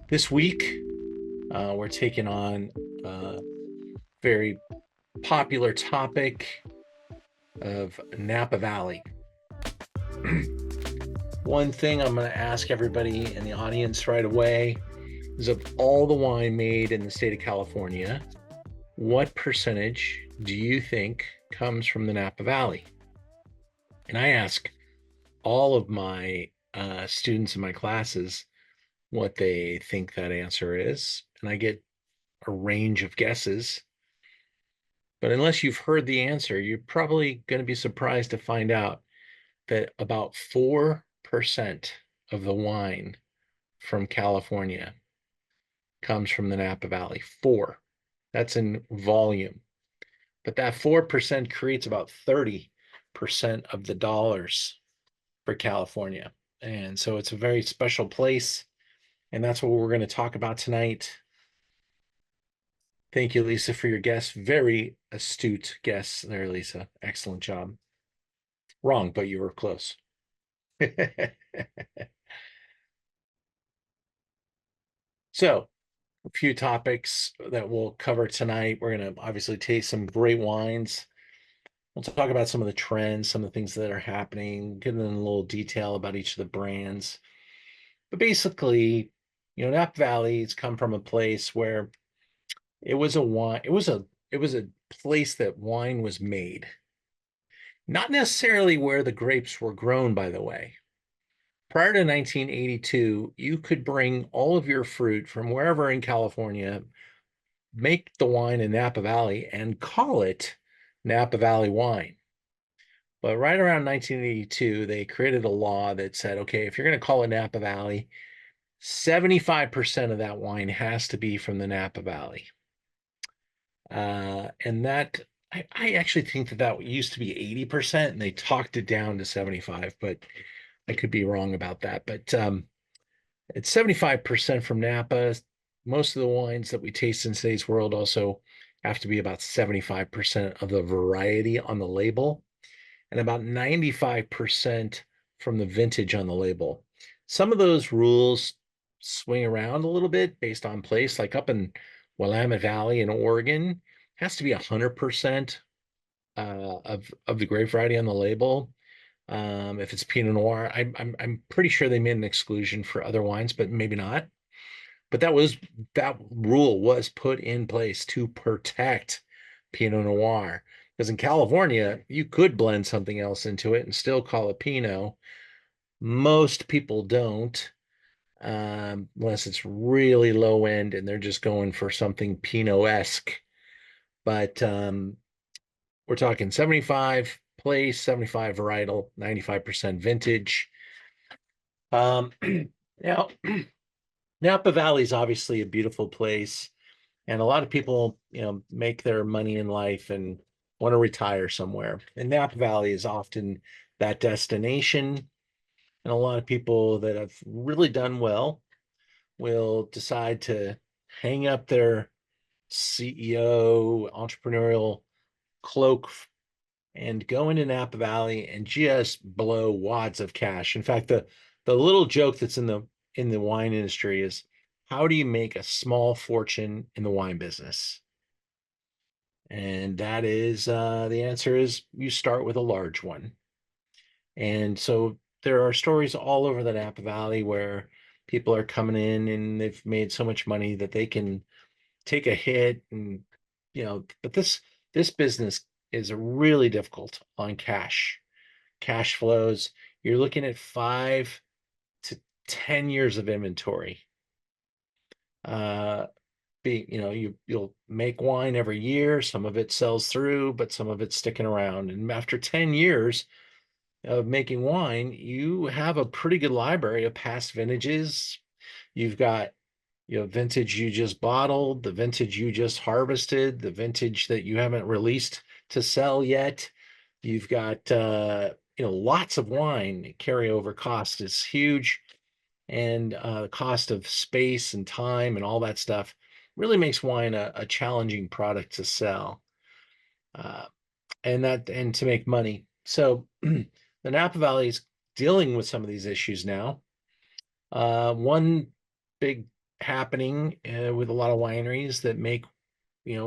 This week, we're taking on a very popular topic of Napa Valley. One thing I'm going to ask everybody in the audience right away is, of all the wine made in the state of California, what percentage do you think comes from the Napa Valley? And I ask all of my students in my classes what they think that answer is, and I get a range of guesses. But unless you've heard the answer, you're probably going to be surprised to find out that about 4% of the wine from California comes from the Napa Valley. Four. That's in volume. But that 4% creates about 30% of the dollars for California. And so it's a very special place. And that's what we're going to talk about tonight. Thank you, Lisa, for your guess. Very astute guess there, Lisa. Excellent job. Wrong, but you were close. So, a few topics that we'll cover tonight. We're going to obviously taste some great wines. We'll talk about some of the trends, some of the things that are happening, get in a little detail about each of the brands. But basically, Napa Valley has come from a place where it was a wine, it was a place that wine was made. Not necessarily where the grapes were grown, by the way. Prior to 1982, you could bring all of your fruit from wherever in California, make the wine in Napa Valley, and call it Napa Valley wine. But right around 1982, they created a law that said, okay, if you're going to call it Napa Valley, 75% of that wine has to be from the Napa Valley. And that, I actually think that used to be 80%, and they talked it down to 75, but I could be wrong about that. But it's 75% from Napa. Most of the wines that we taste in today's world also have to be about 75% of the variety on the label, and about 95% from the vintage on the label. Some of those rules swing around a little bit based on place, like up in Willamette Valley in Oregon, has to be 100% of the grape variety on the label. If it's Pinot Noir, I'm pretty sure they made an exclusion for other wines, but maybe not. But that rule was put in place to protect Pinot Noir. Because in California, you could blend something else into it and still call it Pinot. Most people don't, unless it's really low end and they're just going for something Pinot-esque. But we're talking 75 place, 75 varietal, 95% vintage. Now, Napa Valley is obviously a beautiful place, and a lot of people, make their money in life and want to retire somewhere. And Napa Valley is often that destination. And a lot of people that have really done well will decide to hang up their CEO entrepreneurial cloak and go into Napa Valley and just blow wads of cash. In fact, the little joke that's in the wine industry is, how do you make a small fortune in the wine business? And that is the answer is you start with a large one. And so there are stories all over the Napa Valley where people are coming in and they've made so much money that they can take a hit, and but this business is really difficult on cash flows. You're looking at 5 to 10 years of inventory. You'll make wine every year. Some of it sells through, but some of it's sticking around. And after 10 years of making wine, you have a pretty good library of past vintages. You've got, vintage you just bottled, the vintage you just harvested, the vintage that you haven't released to sell yet. You've got, lots of wine. Carryover cost is huge. And the cost of space and time and all that stuff really makes wine a challenging product to sell, uh, and to make money. So the Napa Valley is dealing with some of these issues now. One big happening with a lot of wineries that make,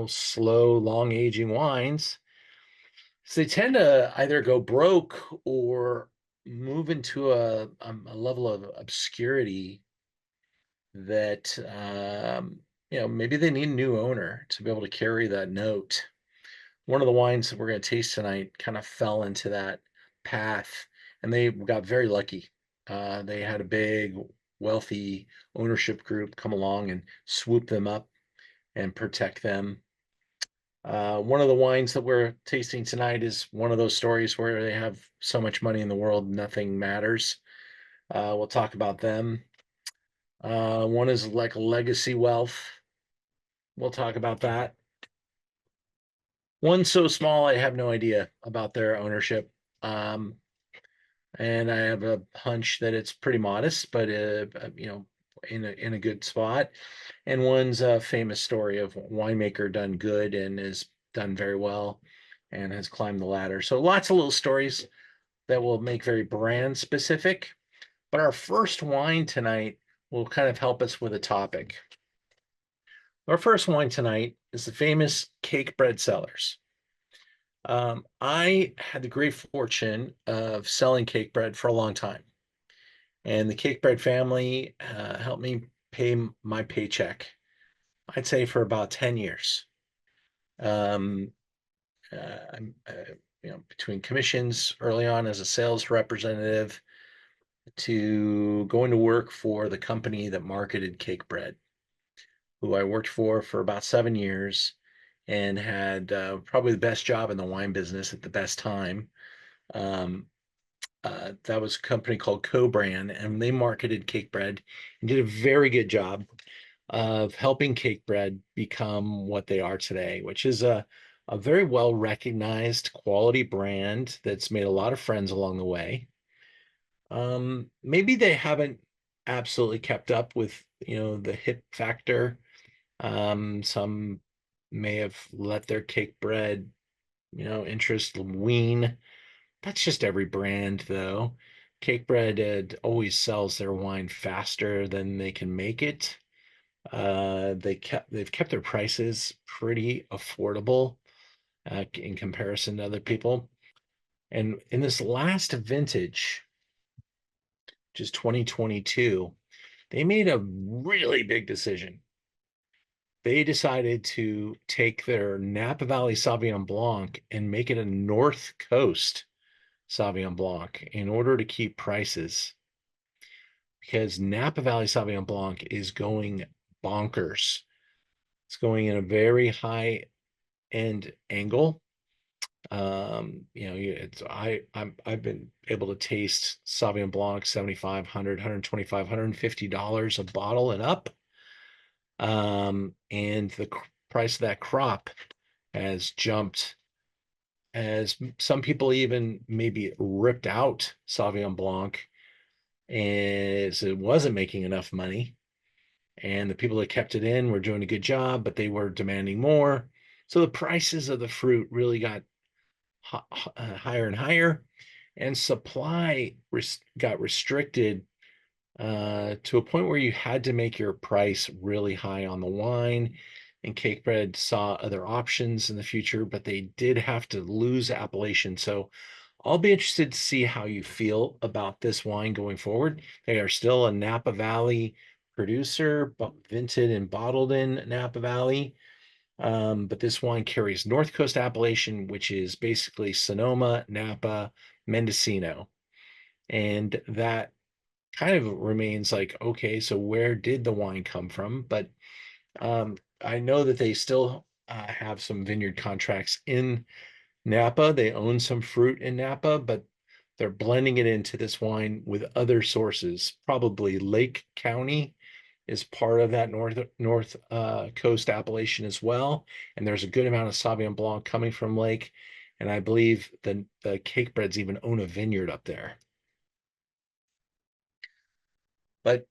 slow, long aging wines. So they tend to either go broke or move into a level of obscurity that, maybe they need a new owner to be able to carry that note. One of the wines that we're going to taste tonight kind of fell into that path, and they got very lucky. They had a big, wealthy ownership group come along and swoop them up and protect them. One of the wines that we're tasting tonight is one of those stories where they have so much money in the world, nothing matters. We'll talk about them. One is like legacy wealth. We'll talk about that. One so small, I have no idea about their ownership. Um, and I have a hunch that it's pretty modest, but in a good spot. And one's a famous story of winemaker done good and is done very well and has climbed the ladder. So lots of little stories that will make very brand specific. But our first wine tonight will kind of help us with a topic. Our first wine tonight is the famous Cakebread Cellars. I had the great fortune of selling Cakebread for a long time, and the Cakebread family helped me pay my paycheck. I'd say for about 10 years. Um, between commissions early on as a sales representative to going to work for the company that marketed Cakebread, who I worked for about 7 years and had probably the best job in the wine business at the best time. Um, that was a company called Coeur, and they marketed Cakebread and did a very good job of helping Cakebread become what they are today, which is a very well recognized quality brand that's made a lot of friends along the way. Maybe they haven't absolutely kept up with, the hip factor. Some may have let their Cakebread, interest wean. That's just every brand, though. Cakebread always sells their wine faster than they can make it. They've kept their prices pretty affordable in comparison to other people. And in this last vintage, which is 2022, they made a really big decision. They decided to take their Napa Valley Sauvignon Blanc and make it a North Coast Sauvignon Blanc in order to keep prices, because Napa Valley Sauvignon Blanc is going bonkers. It's going in a very high end angle. I've been able to taste Sauvignon Blanc 75, 100, 125, $150 a bottle and up. And the price of that crop has jumped, as some people even maybe ripped out Sauvignon Blanc as it wasn't making enough money. And the people that kept it in were doing a good job, but they were demanding more. So the prices of the fruit really got higher and higher, and supply got restricted to a point where you had to make your price really high on the wine. And Cakebread saw other options in the future, but they did have to lose appellation. So I'll be interested to see how you feel about this wine going forward. They are still a Napa Valley producer, but vinted and bottled in Napa Valley. But this wine carries North Coast appellation, which is basically Sonoma, Napa, Mendocino. And that kind of remains like, okay, so where did the wine come from? But I know that they still have some vineyard contracts in Napa. They own some fruit in Napa, but they're blending it into this wine with other sources. Probably Lake County is part of that north coast appellation as well. And there's a good amount of Sauvignon Blanc coming from Lake. And I believe the Cakebreads even own a vineyard up there. But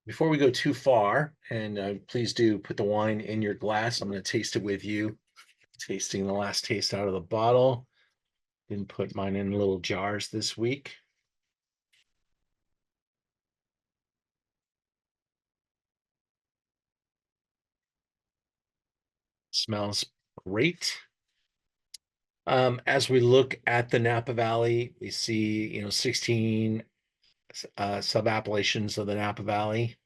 before we go too far, and please do put the wine in your glass. I'm going to taste it with you. Tasting the last taste out of the bottle. Didn't put mine in little jars this week. Smells great. As we look at the Napa Valley, we see, 16 sub-appellations of the Napa Valley.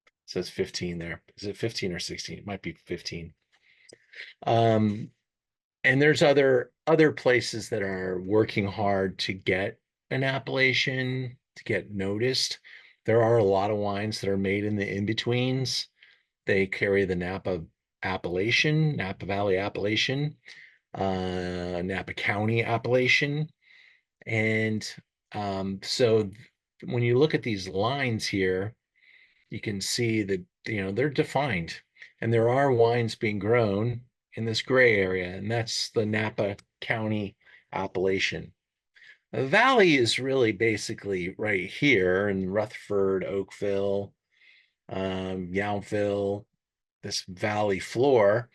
It says 15 there. Is it 15 or 16? It might be 15. Um, and there's other places that are working hard to get an appellation, to get noticed. There are a lot of wines that are made in the in-betweens. They carry the Napa appellation, Napa Valley appellation, Napa County appellation. And so when you look at these lines here, you can see that, they're defined. And there are wines being grown in this gray area, and that's the Napa County appellation. The valley is really basically right here in Rutherford, Oakville, Yountville, this valley floor.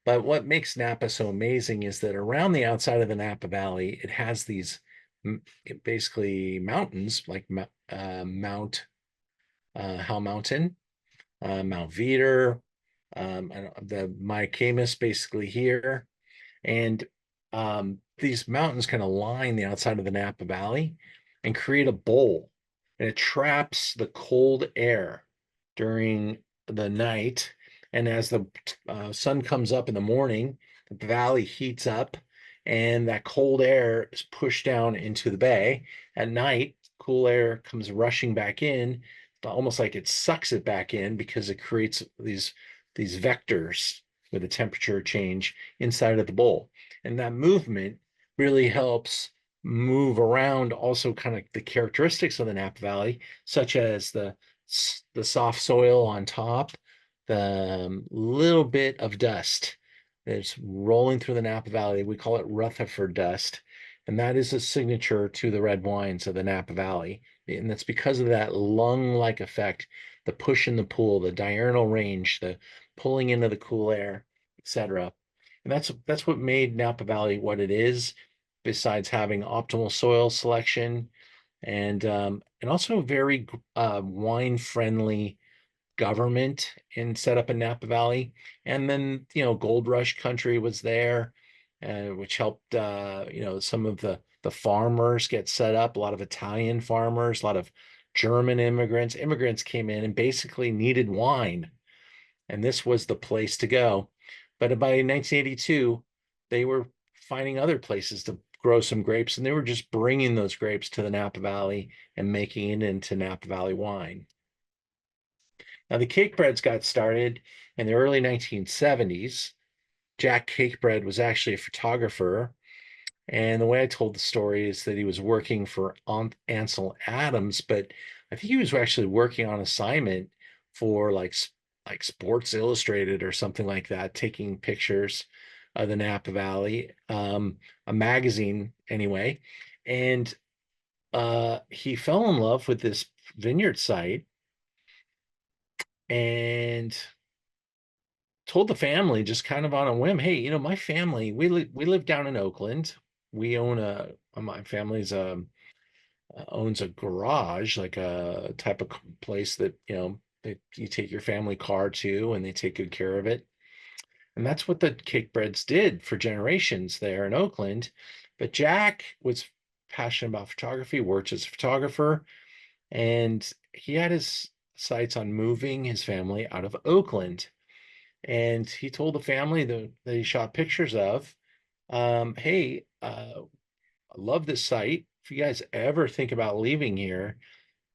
But what makes Napa so amazing is that around the outside of the Napa Valley, it has these basically mountains like Mount Howell Mountain, Mount Veeder, and the Mayacamas basically here. And these mountains kind of line the outside of the Napa Valley and create a bowl. And it traps the cold air during the night. And as the sun comes up in the morning, the valley heats up and that cold air is pushed down into the bay. At night, cool air comes rushing back in, almost like it sucks it back in because it creates these vectors with a temperature change inside of the bowl. And that movement really helps move around also kind of the characteristics of the Napa Valley, such as the soft soil on top, the little bit of dust that's rolling through the Napa Valley. We call it Rutherford dust. And that is a signature to the red wines of the Napa Valley. And that's because of that lung-like effect, the push and the pull, the diurnal range, the pulling into the cool air, etc. And that's what made Napa Valley what it is, besides having optimal soil selection and also very wine-friendly government and set up in Napa Valley. And then, Gold Rush country was there, which helped, some of the farmers get set up, a lot of Italian farmers, a lot of German immigrants. Immigrants came in and basically needed wine, and this was the place to go. But by 1982, they were finding other places to grow some grapes, and they were just bringing those grapes to the Napa Valley and making it into Napa Valley wine. Now, the Cakebreads got started in the early 1970s. Jack Cakebread was actually a photographer. And the way I told the story is that he was working for Ansel Adams, but I think he was actually working on assignment for like Sports Illustrated or something like that, taking pictures of the Napa Valley, a magazine anyway. And he fell in love with this vineyard site and told the family just kind of on a whim, hey, my family, we live down in Oakland. We own my family's owns a garage, like a type of place that, you take your family car to and they take good care of it. And that's what the Cakebreads did for generations there in Oakland. But Jack was passionate about photography, worked as a photographer, and he had his sights on moving his family out of Oakland. And he told the family that he shot pictures of, hey, I love this site. If you guys ever think about leaving here,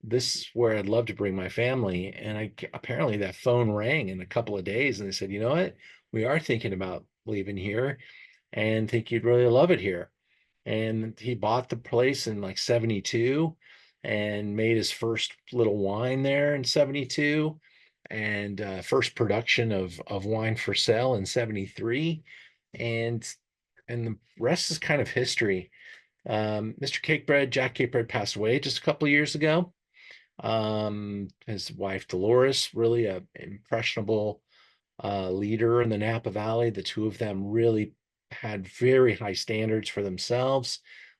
this is where I'd love to bring my family. And apparently that phone rang in a couple of days, and they said, you know what? We are thinking about leaving here and think you'd really love it here. And he bought the place in like 72 and made his first little wine there in 72 and first production of wine for sale in 73. And the rest is kind of history. Mr. Cakebread, Jack Cakebread, passed away just a couple of years ago. His wife Dolores, really a impressionable leader in the Napa Valley. The two of them really had very high standards for themselves,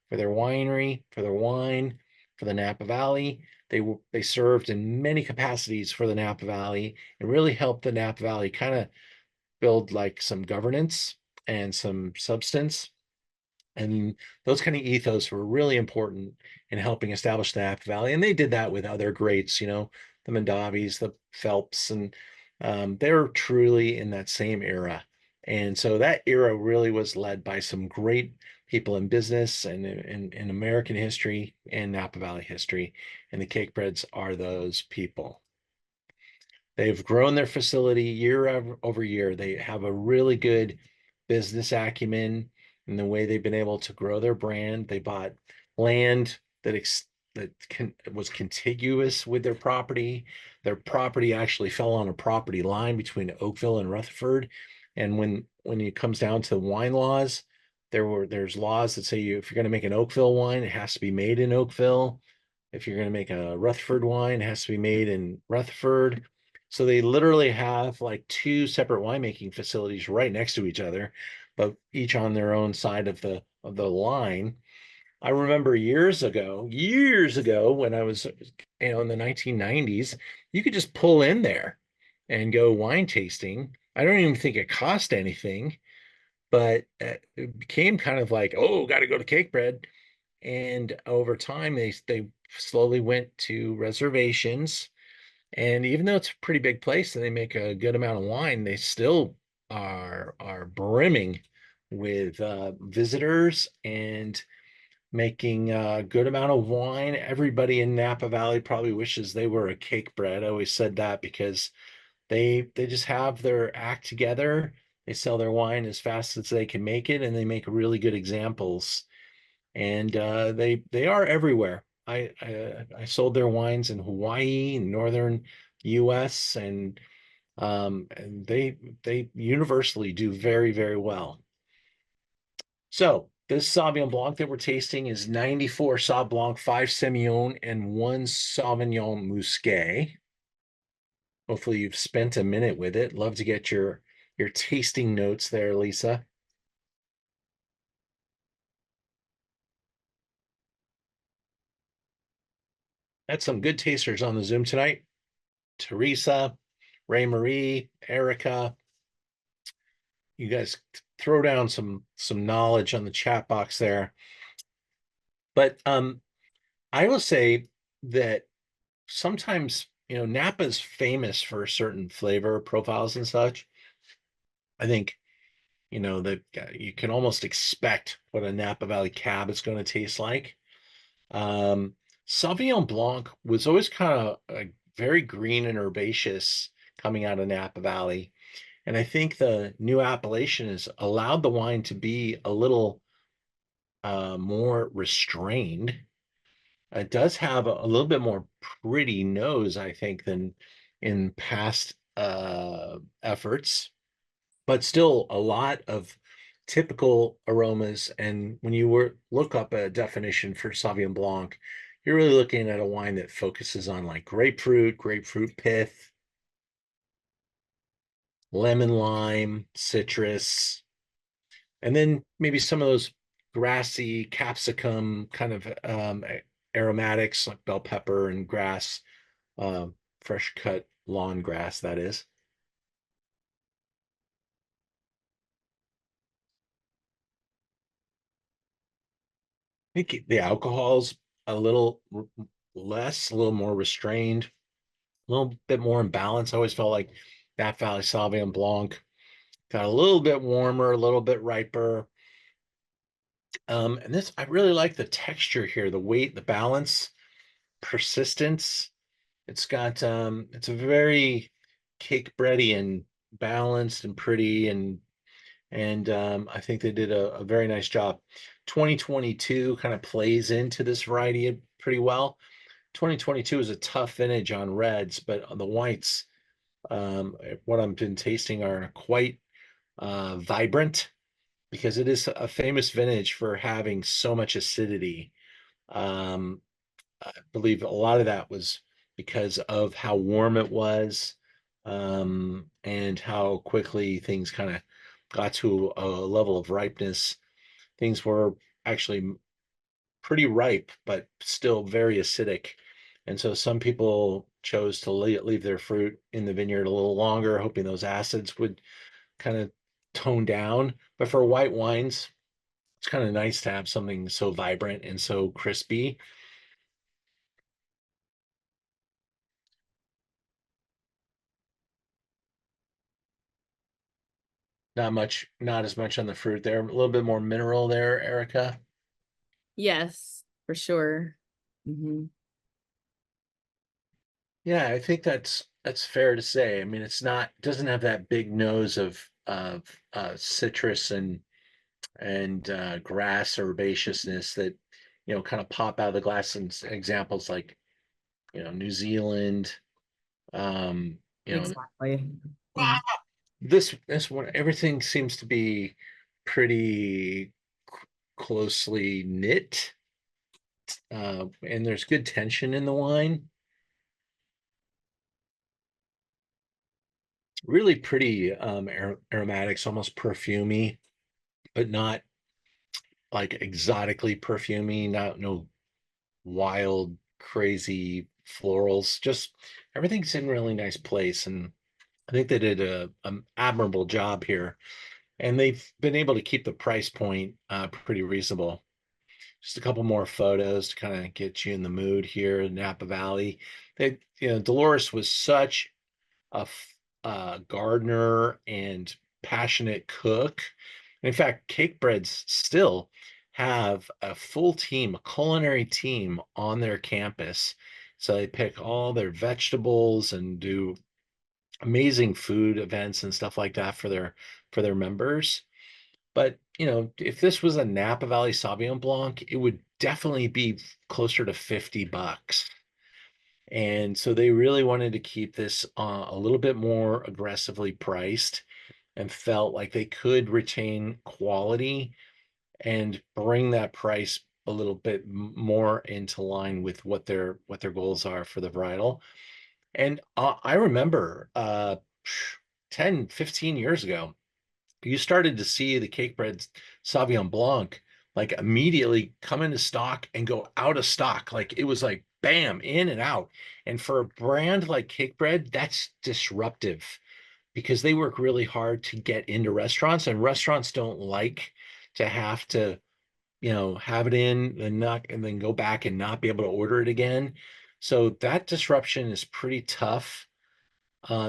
for their winery, for their wine. for the Napa Valley. They served in many capacities for the Napa Valley and really helped the Napa Valley kind of build like some governance and some substance. And those kind of ethos were really important in helping establish the Napa Valley. And they did that with other greats, the Mondavis, the Phelps, and they're truly in that same era. And so that era really was led by some great people in business and in American history and Napa Valley history. And the Cakebreads are those people. They've grown their facility year over year. They have a really good business acumen in the way they've been able to grow their brand. They bought land that was contiguous with their property. Their property actually fell on a property line between Oakville and Rutherford. And when it comes down to wine laws, there's laws that say if you're going to make an Oakville wine, it has to be made in Oakville. If you're going to make a Rutherford wine, it has to be made in Rutherford. So they literally have like two separate winemaking facilities right next to each other, but each on their own side of the line. I remember years ago when I was, in the 1990s, you could just pull in there and go wine tasting. I don't even think it cost anything, but it became kind of like, oh, got to go to Cakebread. And over time, they slowly went to reservations. And even though it's a pretty big place and they make a good amount of wine, they still are brimming with visitors and making a good amount of wine. Everybody in Napa Valley probably wishes they were a Cakebread. I always said that because they just have their act together. They sell their wine as fast as they can make it, and they make really good examples. And they are everywhere. I sold their wines in Hawaii, northern U.S., and they universally do very, very well. So this Sauvignon Blanc that we're tasting is 94 Sauv Blanc, 5 Semillon, and 1 Sauvignon Muscat. Hopefully you've spent a minute with it. Love to get your tasting notes there, Lisa. That's some good tasters on the Zoom tonight. Teresa, Ray Marie, Erica. You guys throw down some knowledge on the chat box there. But I will say that sometimes, Napa's famous for certain flavor profiles and such. I think, that you can almost expect what a Napa Valley cab is going to taste like. Um, Sauvignon Blanc was always kind of very green and herbaceous coming out of Napa Valley. And I think the new appellation has allowed the wine to be a little more restrained. It does have a little bit more pretty nose, I think, than in past efforts, but still a lot of typical aromas. And when you look up a definition for Sauvignon Blanc, you're really looking at a wine that focuses on like grapefruit pith, lemon lime, citrus, and then maybe some of those grassy capsicum kind of aromatics like bell pepper and grass, fresh cut lawn grass, that is. I think the alcohol's a little less, a little more restrained, a little bit more in balance. I always felt like that Valley Sauvignon Blanc got a little bit warmer, a little bit riper. And this, I really like the texture here, the weight, the balance, persistence. It's a very cake bready and balanced and pretty, and I think they did a very nice job. 2022 kind of plays into this variety pretty well. 2022 is a tough vintage on reds, but on the whites, what I've been tasting are quite vibrant because it is a famous vintage for having so much acidity. Um, I believe a lot of that was because of how warm it was, and how quickly things kind of got to a level of ripeness. Things were actually pretty ripe, but still very acidic. And so some people chose to leave their fruit in the vineyard a little longer, hoping those acids would kind of tone down. But for white wines, it's kind of nice to have something so vibrant and so crispy. Not as much on the fruit there. A little bit more mineral there, Erica. Yes, for sure. Hmm. Yeah, I think that's fair to say. I mean, doesn't have that big nose of citrus and grass herbaceousness that kind of pop out of the glass. And examples like New Zealand, um, you know Exactly. ah, Yeah. this one, everything seems to be pretty closely knit, and there's good tension in the wine. Really pretty aromatics, almost perfumey, but not like exotically perfumey, not no wild, crazy florals. Just everything's in a really nice place. And I think they did an admirable job here. And they've been able to keep the price point pretty reasonable. Just a couple more photos to kind of get you in the mood here in Napa Valley. Dolores was such a gardener and passionate cook. In fact, Cakebreads still have a full team, a culinary team on their campus. So they pick all their vegetables and do amazing food events and stuff like that for their members. But if this was a Napa Valley Sauvignon Blanc, it would definitely be closer to $50. And so they really wanted to keep this a little bit more aggressively priced and felt like they could retain quality and bring that price a little bit more into line with what their goals are for the varietal. And I remember 10, 15 years ago, you started to see the Cakebread Sauvignon Blanc like immediately come into stock and go out of stock. Like it was like bam, in and out. And for a brand like Cakebread, that's disruptive because they work really hard to get into restaurants, and restaurants don't like to have to, have it in and not and then go back and not be able to order it again. So that disruption is pretty tough.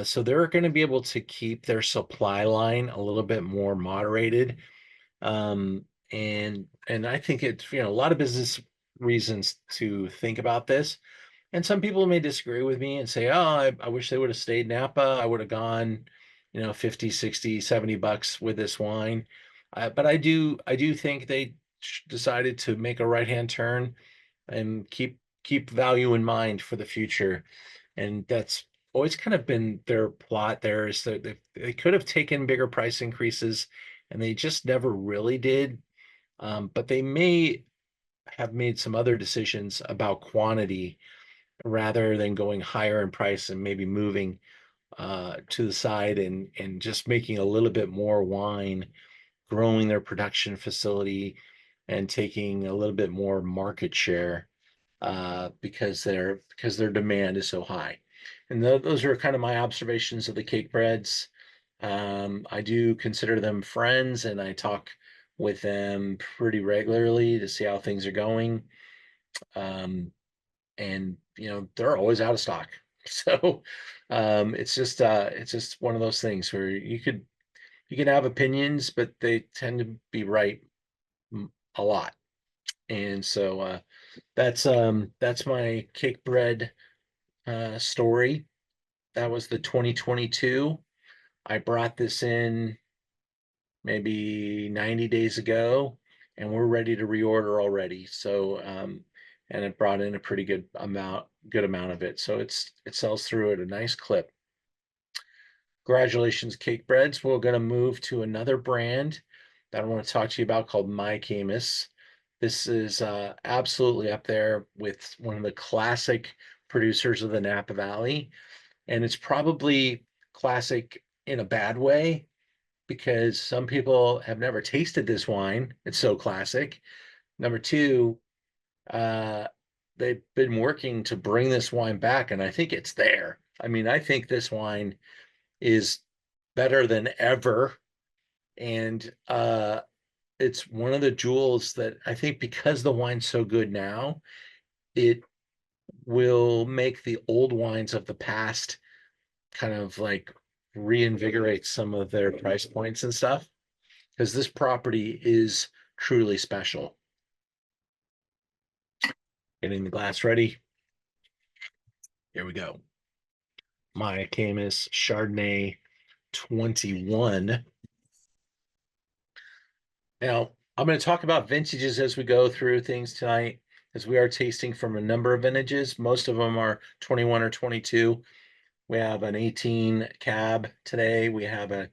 So they're going to be able to keep their supply line a little bit more moderated. And I think it's, a lot of business reasons to think about this. And some people may disagree with me and say, oh, I wish they would have stayed Napa. I would have gone, 50, 60, $70 with this wine. But I do think they decided to make a right-hand turn and keep value in mind for the future. And that's always kind of been their plot there, is that they could have taken bigger price increases and they just never really did. But they may have made some other decisions about quantity rather than going higher in price and maybe moving to the side and just making a little bit more wine, growing their production facility and taking a little bit more market share because their demand is so high. And those are kind of my observations of the Cakebreads. I do consider them friends, and I talk with them pretty regularly to see how things are going. Um, and they're always out of stock. So it's just one of those things where you can have opinions, but they tend to be right a lot. And so that's my Cakebread story. That was the 2022. I brought this in maybe 90 days ago, and we're ready to reorder already. So and it brought in a pretty good amount of it. So it sells through at a nice clip. Congratulations, Cakebreads. We're going to move to another brand that I want to talk to you about called Mayacamas. This is absolutely up there with one of the classic producers of the Napa Valley. And it's probably classic in a bad way because some people have never tasted this wine. It's so classic. Number two, uh, they've been working to bring this wine back, and I think it's there. I mean, I think this wine is better than ever, and it's one of the jewels that I think because the wine's so good now, it will make the old wines of the past kind of like reinvigorate some of their price points and stuff, because this property is truly special. Getting the glass ready. Here we go. Mayacamas Chardonnay 21. Now, I'm going to talk about vintages as we go through things tonight, as we are tasting from a number of vintages. Most of them are 21 or 22. We have an 18 cab today. We have a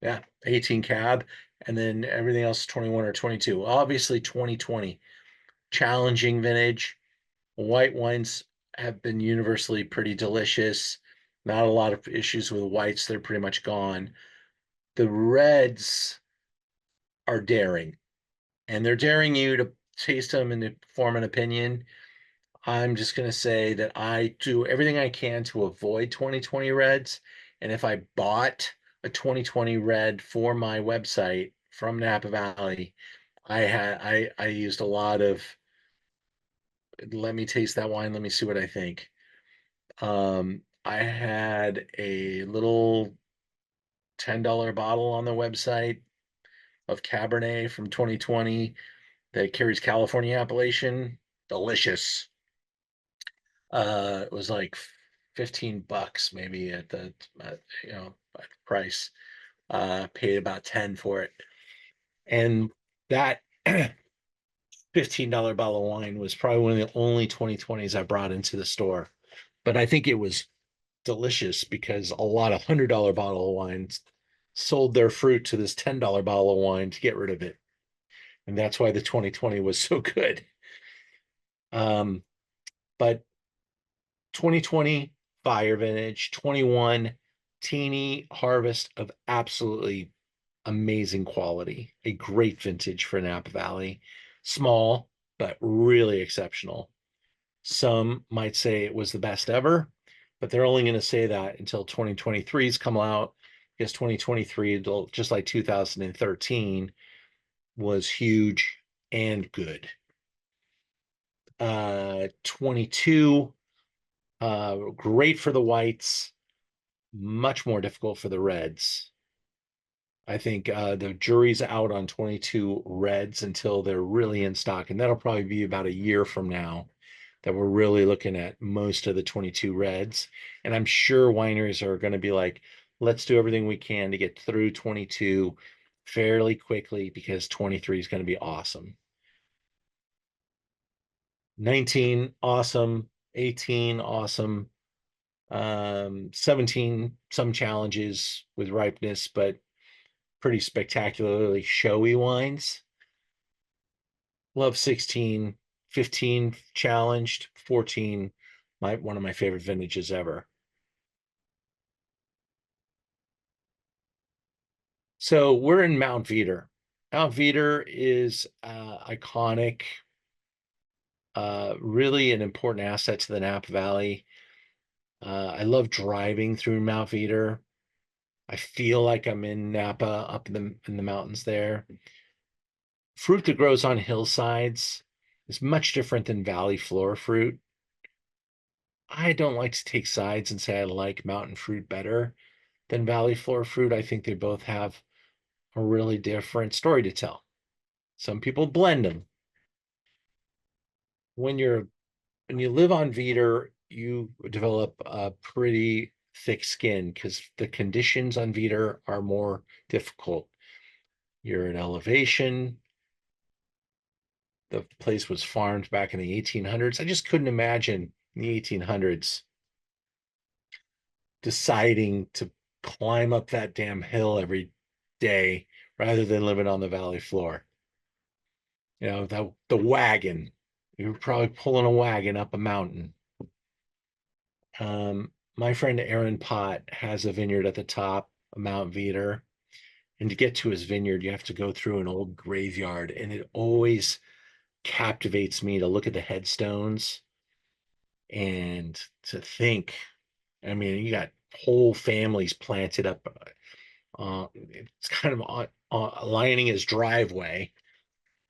yeah, 18 cab, and then everything else is 21 or 22. Obviously 2020, challenging vintage. White wines have been universally pretty delicious. Not a lot of issues with whites. They're pretty much gone. The reds are daring, and they're daring you to taste them and to form an opinion. I'm just going to say that I do everything I can to avoid 2020 reds. And if I bought a 2020 red for my website from Napa Valley, I used a lot of let me taste that wine, let me see what I think. I had a little $10 bottle on the website of Cabernet from 2020 that carries California appellation. Delicious. It was like $15 maybe at the at price. Paid about 10 for it. And that $15 bottle of wine was probably one of the only 2020s I brought into the store. But I think it was delicious because a lot of $100 bottle of wines sold their fruit to this $10 bottle of wine to get rid of it. And that's why the 2020 was so good. But 2020 fire vintage, 21 teeny harvest of absolutely amazing quality. A great vintage for Napa Valley. Small, but really exceptional. Some might say it was the best ever, but they're only going to say that until 2023's come out, because 2023, just like 2013, was huge and good. 22, great for the whites, much more difficult for the reds. I think the jury's out on 22 reds until they're really in stock, and that'll probably be about a year from now that we're really looking at most of the 22 reds. And I'm sure wineries are going to be like, let's do everything we can to get through 22 fairly quickly because 23 is going to be awesome. 19, awesome. 18, awesome. 17, some challenges with ripeness, but pretty spectacularly showy wines. Love 16, 15 challenged, 14, one of my favorite vintages ever. So we're in Mount Veeder. Mount Veeder is iconic, really an important asset to the Napa Valley. I love driving through Mount Veeder. I feel like I'm in Napa, up in the mountains there. Fruit that grows on hillsides is much different than valley floor fruit. I don't like to take sides and say I like mountain fruit better than valley floor fruit. I think they both have a really different story to tell. Some people blend them. When you live on Veeder, you develop a pretty thick skin because the conditions on Veeder are more difficult. You're in elevation. The place was farmed back in the 1800s. I just couldn't imagine in the 1800s deciding to climb up that damn hill every day rather than living on the valley floor. You know, the wagon. You were probably pulling a wagon up a mountain. My friend Aaron Pott has a vineyard at the top of Mount Veeder. And to get to his vineyard, you have to go through an old graveyard, and it always captivates me to look at the headstones and to think. I mean, you got whole families planted up. It's kind of lining his driveway.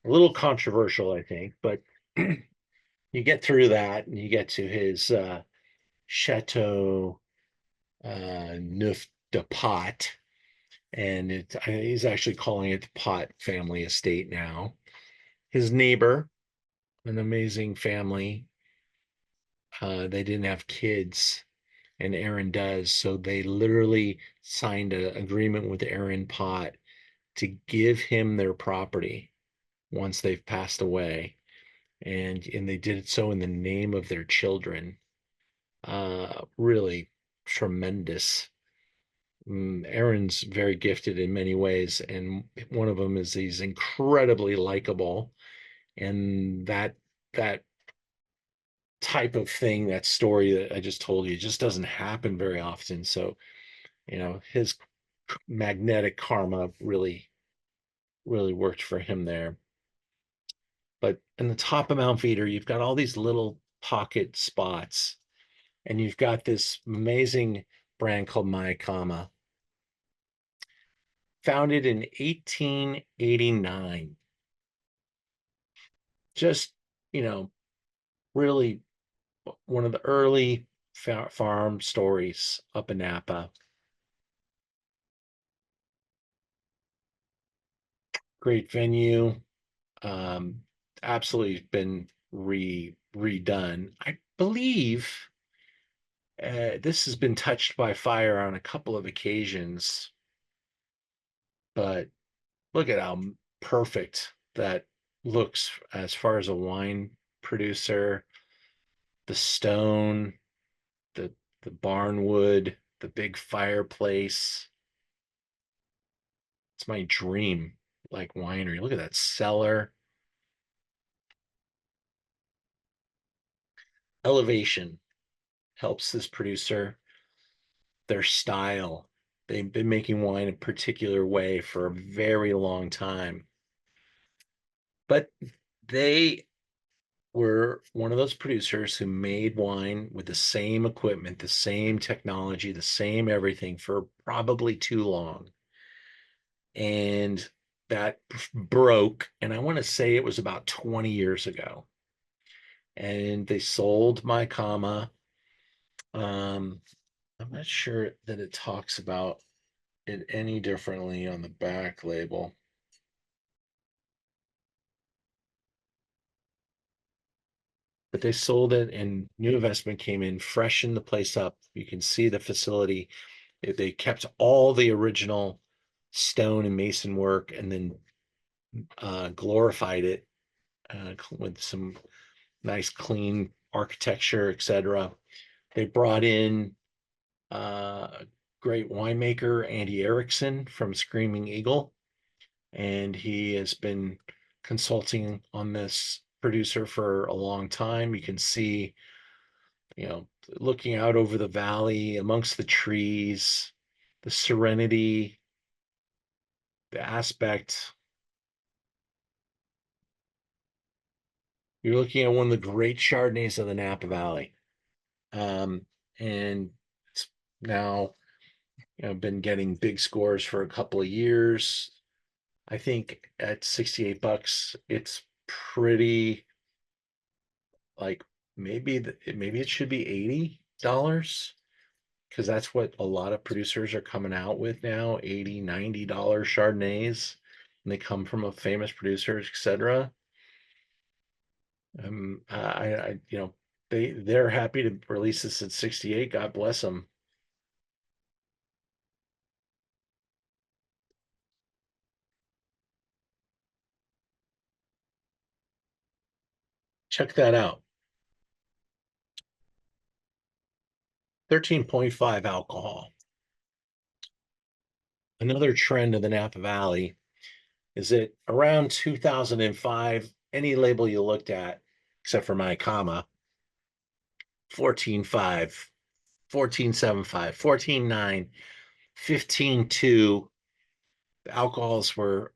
A little controversial, I think, but you get through that and you get to his Chateau Neuf de Pot, and he's actually calling it the Pot family estate now. His neighbor, an amazing family, they didn't have kids, and Aaron does, so they literally signed an agreement with Aaron Pot to give him their property once they've passed away, and they did it so in the name of their children. Really tremendous. Aaron's very gifted in many ways, and one of them is he's incredibly likable, and that type of thing, that story that I just told you, just doesn't happen very often. So, his magnetic karma really worked for him there. But in the top of Mount Veeder, you've got all these little pocket spots, and you've got this amazing brand called Mayacama, founded in 1889. Just, you know, really one of the early farm stories up in Napa. Great venue. Um, Absolutely been redone. I believe this has been touched by fire on a couple of occasions, but look at how perfect that looks as far as a wine producer. The stone, the the barnwood, the big fireplace. It's my dream, like winery. Look at that cellar. Elevation helps this producer. Their style. They've been making wine a particular way for a very long time. But they were one of those producers who made wine with the same equipment, the same technology, the same everything for probably too long. And that broke. And I want to say it was about 20 years ago. And they sold Mayacamas. I'm not sure that it talks about it any differently on the back label. But they sold it and new investment came in, freshened the place up. You can see the facility. They kept all the original stone and mason work and then glorified it with some nice, clean architecture, etc. They brought in great winemaker Andy Erickson from Screaming Eagle, and he has been consulting on this producer for a long time. You can see, looking out over the valley amongst the trees, the serenity, the aspect. You're looking at one of the great Chardonnays of the Napa Valley. And it's now, been getting big scores for a couple of years. I think at $68, it's pretty, like, maybe it should be $80 because that's what a lot of producers are coming out with now, $80, $90 Chardonnays, and they come from a famous producer, etc. They're happy to release this at 68. God bless them. Check that out. 13.5 alcohol. Another trend of the Napa Valley is that around 2005, any label you looked at, except for Mayacamas, 14.5, 14.75, 14.9, 15.2, The alcohols were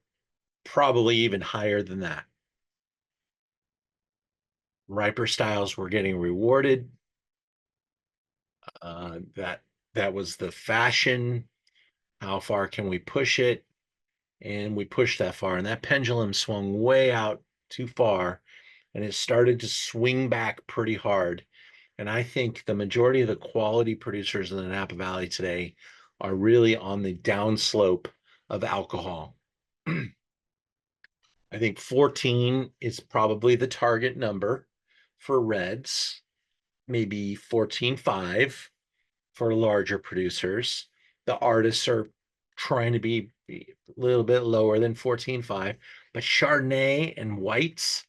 probably even higher than that. Riper styles were getting rewarded. That was the fashion. How far can we push it? And we pushed that far, and that pendulum swung way out too far, and it started to swing back pretty hard. And I think the majority of the quality producers in the Napa Valley today are really on the downslope of alcohol. I think 14 is probably the target number for reds, maybe 14.5 for larger producers. The artists are trying to be a little bit lower than 14.5, but Chardonnay and whites,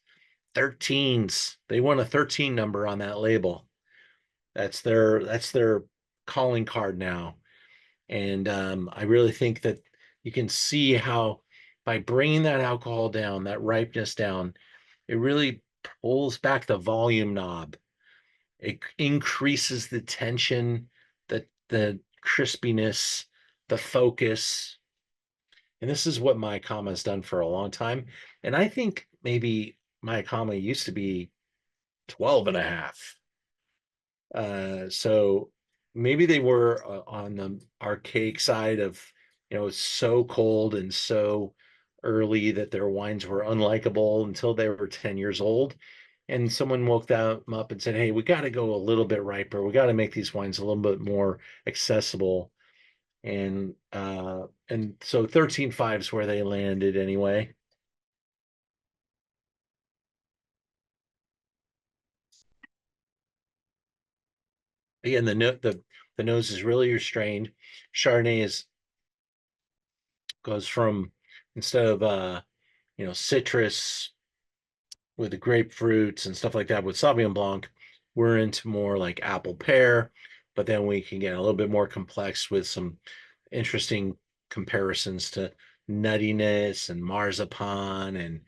13s. They want a 13 number on that label. That's their calling card now. And I really think that you can see how by bringing that alcohol down, that ripeness down, it really pulls back the volume knob. It increases the tension, the crispiness, the focus. And this is what Mayacama has done for a long time. And I think maybe Mayacama used to be 12 and a half. So maybe they were on the archaic side of, so cold and so early that their wines were unlikable until they were 10 years old. And someone woke them up and said, hey, we got to go a little bit riper. We got to make these wines a little bit more accessible. And so 13.5 is where they landed anyway. Again, the nose is really restrained. Chardonnay goes from, instead of citrus with the grapefruits and stuff like that with Sauvignon Blanc, we're into more like apple pear, but then we can get a little bit more complex with some interesting comparisons to nuttiness and marzipan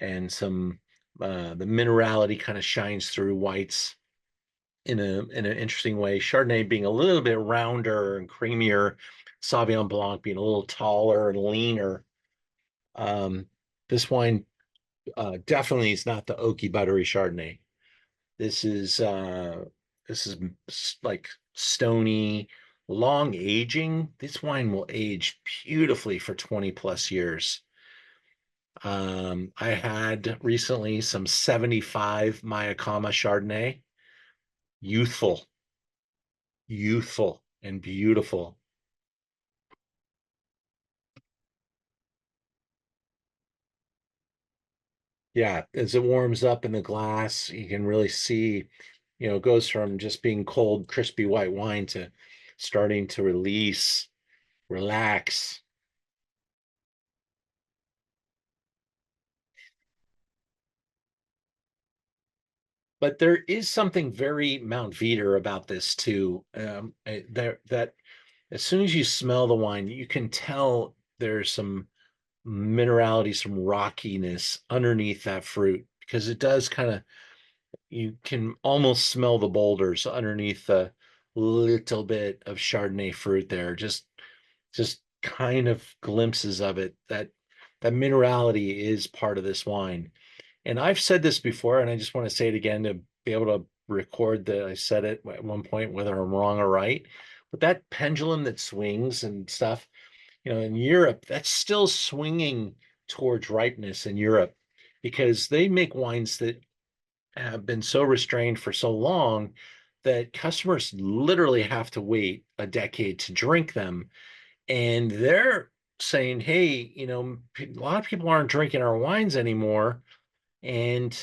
and some the minerality kind of shines through whites in an interesting way. Chardonnay being a little bit rounder and creamier, Sauvignon Blanc being a little taller and leaner. Um, this wine definitely is not the oaky buttery Chardonnay. This is like stony, long aging. This wine will age beautifully for 20 plus years. I had recently some 75 Mayacama Chardonnay, youthful, youthful and beautiful. Yeah, as it warms up in the glass, you can really see, it goes from just being cold, crispy white wine to starting to release, relax. But there is something very Mount Veeder about this too. That as soon as you smell the wine, you can tell there's some minerality, some rockiness underneath that fruit because it does kind of, you can almost smell the boulders underneath the little bit of Chardonnay fruit there. Just kind of glimpses of it. That minerality is part of this wine. And I've said this before, and I just want to say it again to be able to record that I said it at one point, whether I'm wrong or right. But that pendulum that swings and stuff, in Europe, that's still swinging towards ripeness in Europe because they make wines that have been so restrained for so long that customers literally have to wait a decade to drink them. And they're saying, hey, a lot of people aren't drinking our wines anymore. And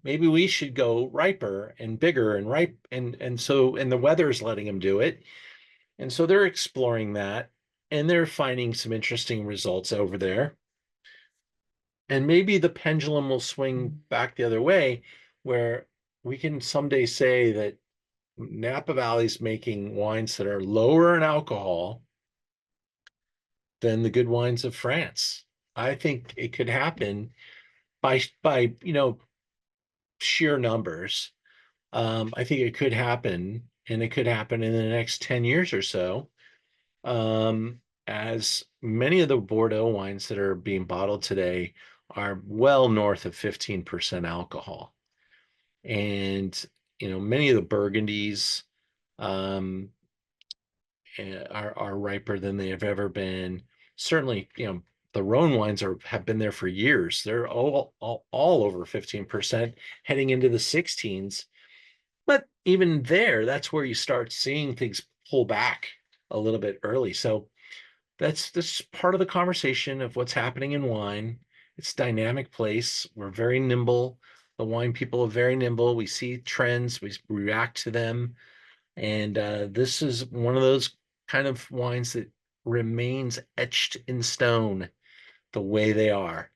maybe we should go riper and bigger and ripe. And the weather's letting them do it. And so they're exploring that and they're finding some interesting results over there. And maybe the pendulum will swing back the other way, where we can someday say that Napa Valley's making wines that are lower in alcohol than the good wines of France. I think it could happen by sheer numbers. I think it could happen, and it could happen in the next 10 years or so. as many of the Bordeaux wines that are being bottled today are well north of 15% alcohol. And, many of the Burgundies um, are riper than they have ever been. Certainly, the Rhone wines have been there for years. They're all over 15%, heading into the 16s. But even there, that's where you start seeing things pull back a little bit early. So that's this part of the conversation of what's happening in wine. It's a dynamic place. We're very nimble. The wine people are very nimble. We see trends, we react to them. And this is one of those kind of wines that remains etched in stone the way they are.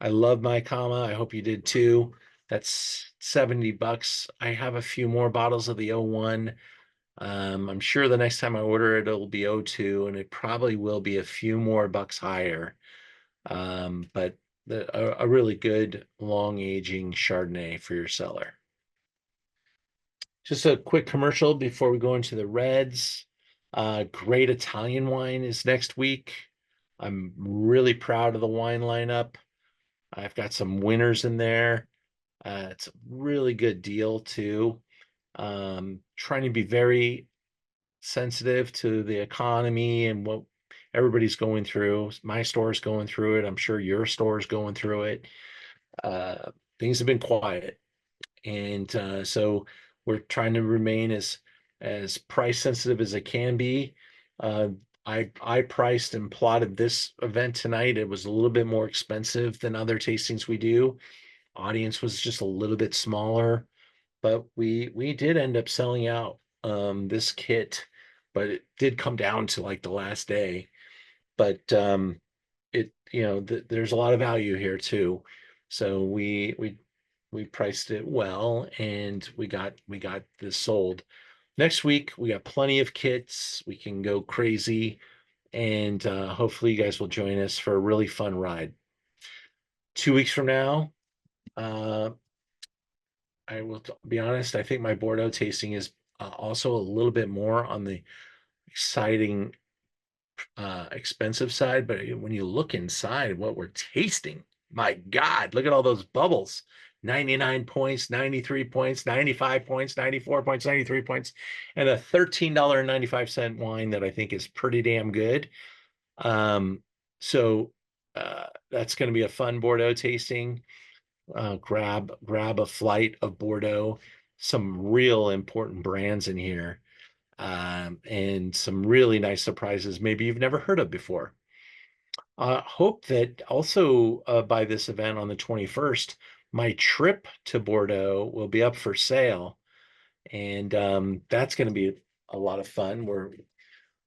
I love Mayacamas. I hope you did too. That's $70. I have a few more bottles of the '01. I'm sure the next time I order it, it'll be '02, and it probably will be a few more bucks higher. But a really good long aging Chardonnay for your cellar. Just a quick commercial before we go into the reds. Great Italian wine is next week. I'm really proud of the wine lineup. I've got some winners in there. It's a really good deal too. Trying to be very sensitive to the economy and what everybody's going through. My store's going through it. I'm sure your store's going through it. Uh, Things have been quiet, and so we're trying to remain as price sensitive as it can be. Uh, I priced and plotted this event tonight. It was a little bit more expensive than other tastings we do. Audience was just a little bit smaller, but we did end up selling out this kit, but it did come down to like the last day. But there's a lot of value here too. So we priced it well, and we got this sold. Next week we got plenty of kits. We can go crazy, and hopefully you guys will join us for a really fun ride. 2 weeks from now, uh, I will be honest, I think my Bordeaux tasting is also a little bit more on the exciting, expensive side. But when you look inside what we're tasting, my God, look at all those bubbles. 99 points, 93 points, 95 points, 94 points, 93 points, and a $13.95 wine that I think is pretty damn good. Um, so that's going to be a fun Bordeaux tasting. Grab a flight of Bordeaux, some real important brands in here, and some really nice surprises maybe you've never heard of before. Hope that also by this event on the 21st, my trip to Bordeaux will be up for sale, and that's going to be a lot of fun.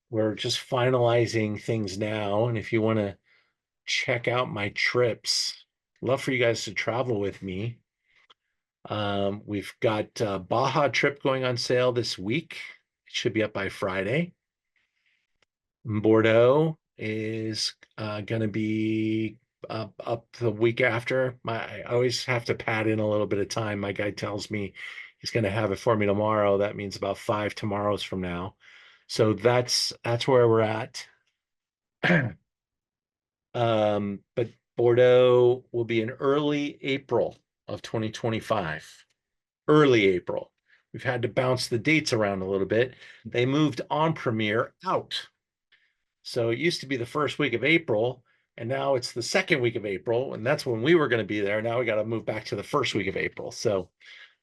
We're just finalizing things now, and if you want to check out my trips, love for you guys to travel with me. We've got Baja trip going on sale this week. It should be up by Friday. Bordeaux is going to be up the week after. I always have to pad in a little bit of time. My guy tells me he's going to have it for me tomorrow. That means about 5 tomorrows from now. So that's where we're at. But Bordeaux will be in early April of 2025. Early April. We've had to bounce the dates around a little bit. They moved on premiere out. So it used to be the first week of April, and now it's the second week of April, and that's when we were going to be there. Now we got to move back to the first week of April. So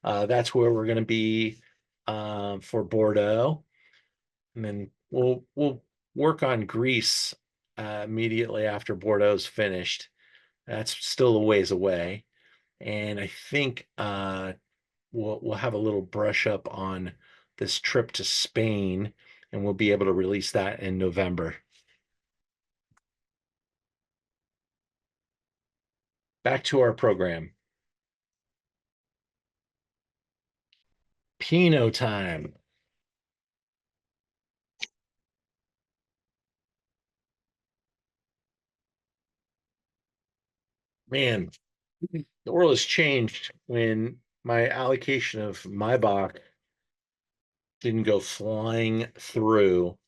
that's where we're going to be for Bordeaux, and then we'll work on Greece immediately after Bordeaux's finished. That's still a ways away, and I think we'll have a little brush up on this trip to Spain, and we'll be able to release that in November. Back to our program. Pinot time. Man, the world has changed when my allocation of Maybach didn't go flying through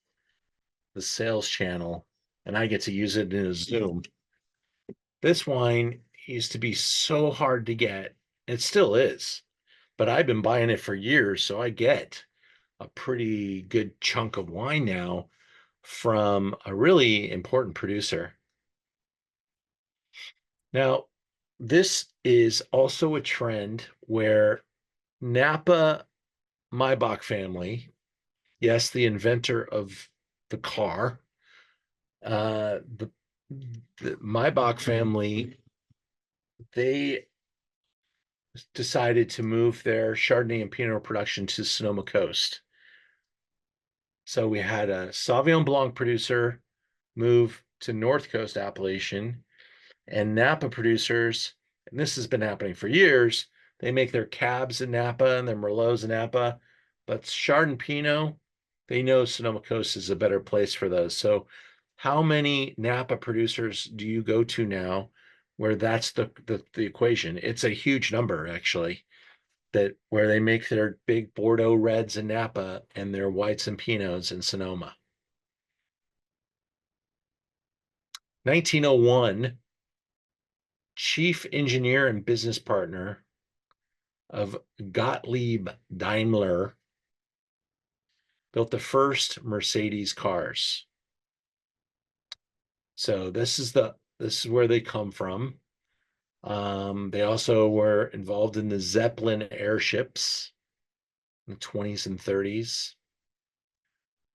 the sales channel and I get to use it in a Zoom. This wine used to be so hard to get. It still is, but I've been buying it for years, so I get a pretty good chunk of wine now from a really important producer. Now, this is also a trend where Napa Maybach family, yes, the inventor of the car, uh, the, the Maybach family, they decided to move their Chardonnay and Pinot production to Sonoma Coast. So we had a Sauvignon Blanc producer move to North Coast appellation, and Napa producers, and this has been happening for years, they make their cabs in Napa and their Merlots in Napa, but Chard and Pinot, they know Sonoma Coast is a better place for those. So how many Napa producers do you go to now where that's the equation? It's a huge number, actually, that where they make their big Bordeaux reds in Napa and their whites and Pinots in Sonoma. 1901, chief engineer and business partner of Gottlieb Daimler built the first Mercedes cars. So this is where they come from. They also were involved in the Zeppelin airships in the 20s and 30s.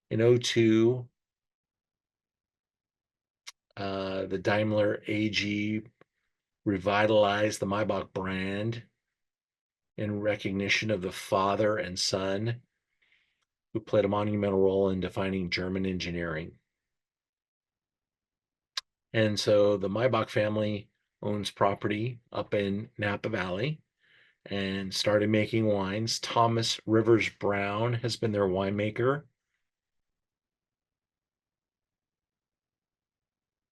In '02, the Daimler AG revitalized the Maybach brand in recognition of the father and son who played a monumental role in defining German engineering. And so the Maybach family owns property up in Napa Valley and started making wines. Thomas Rivers Brown has been their winemaker.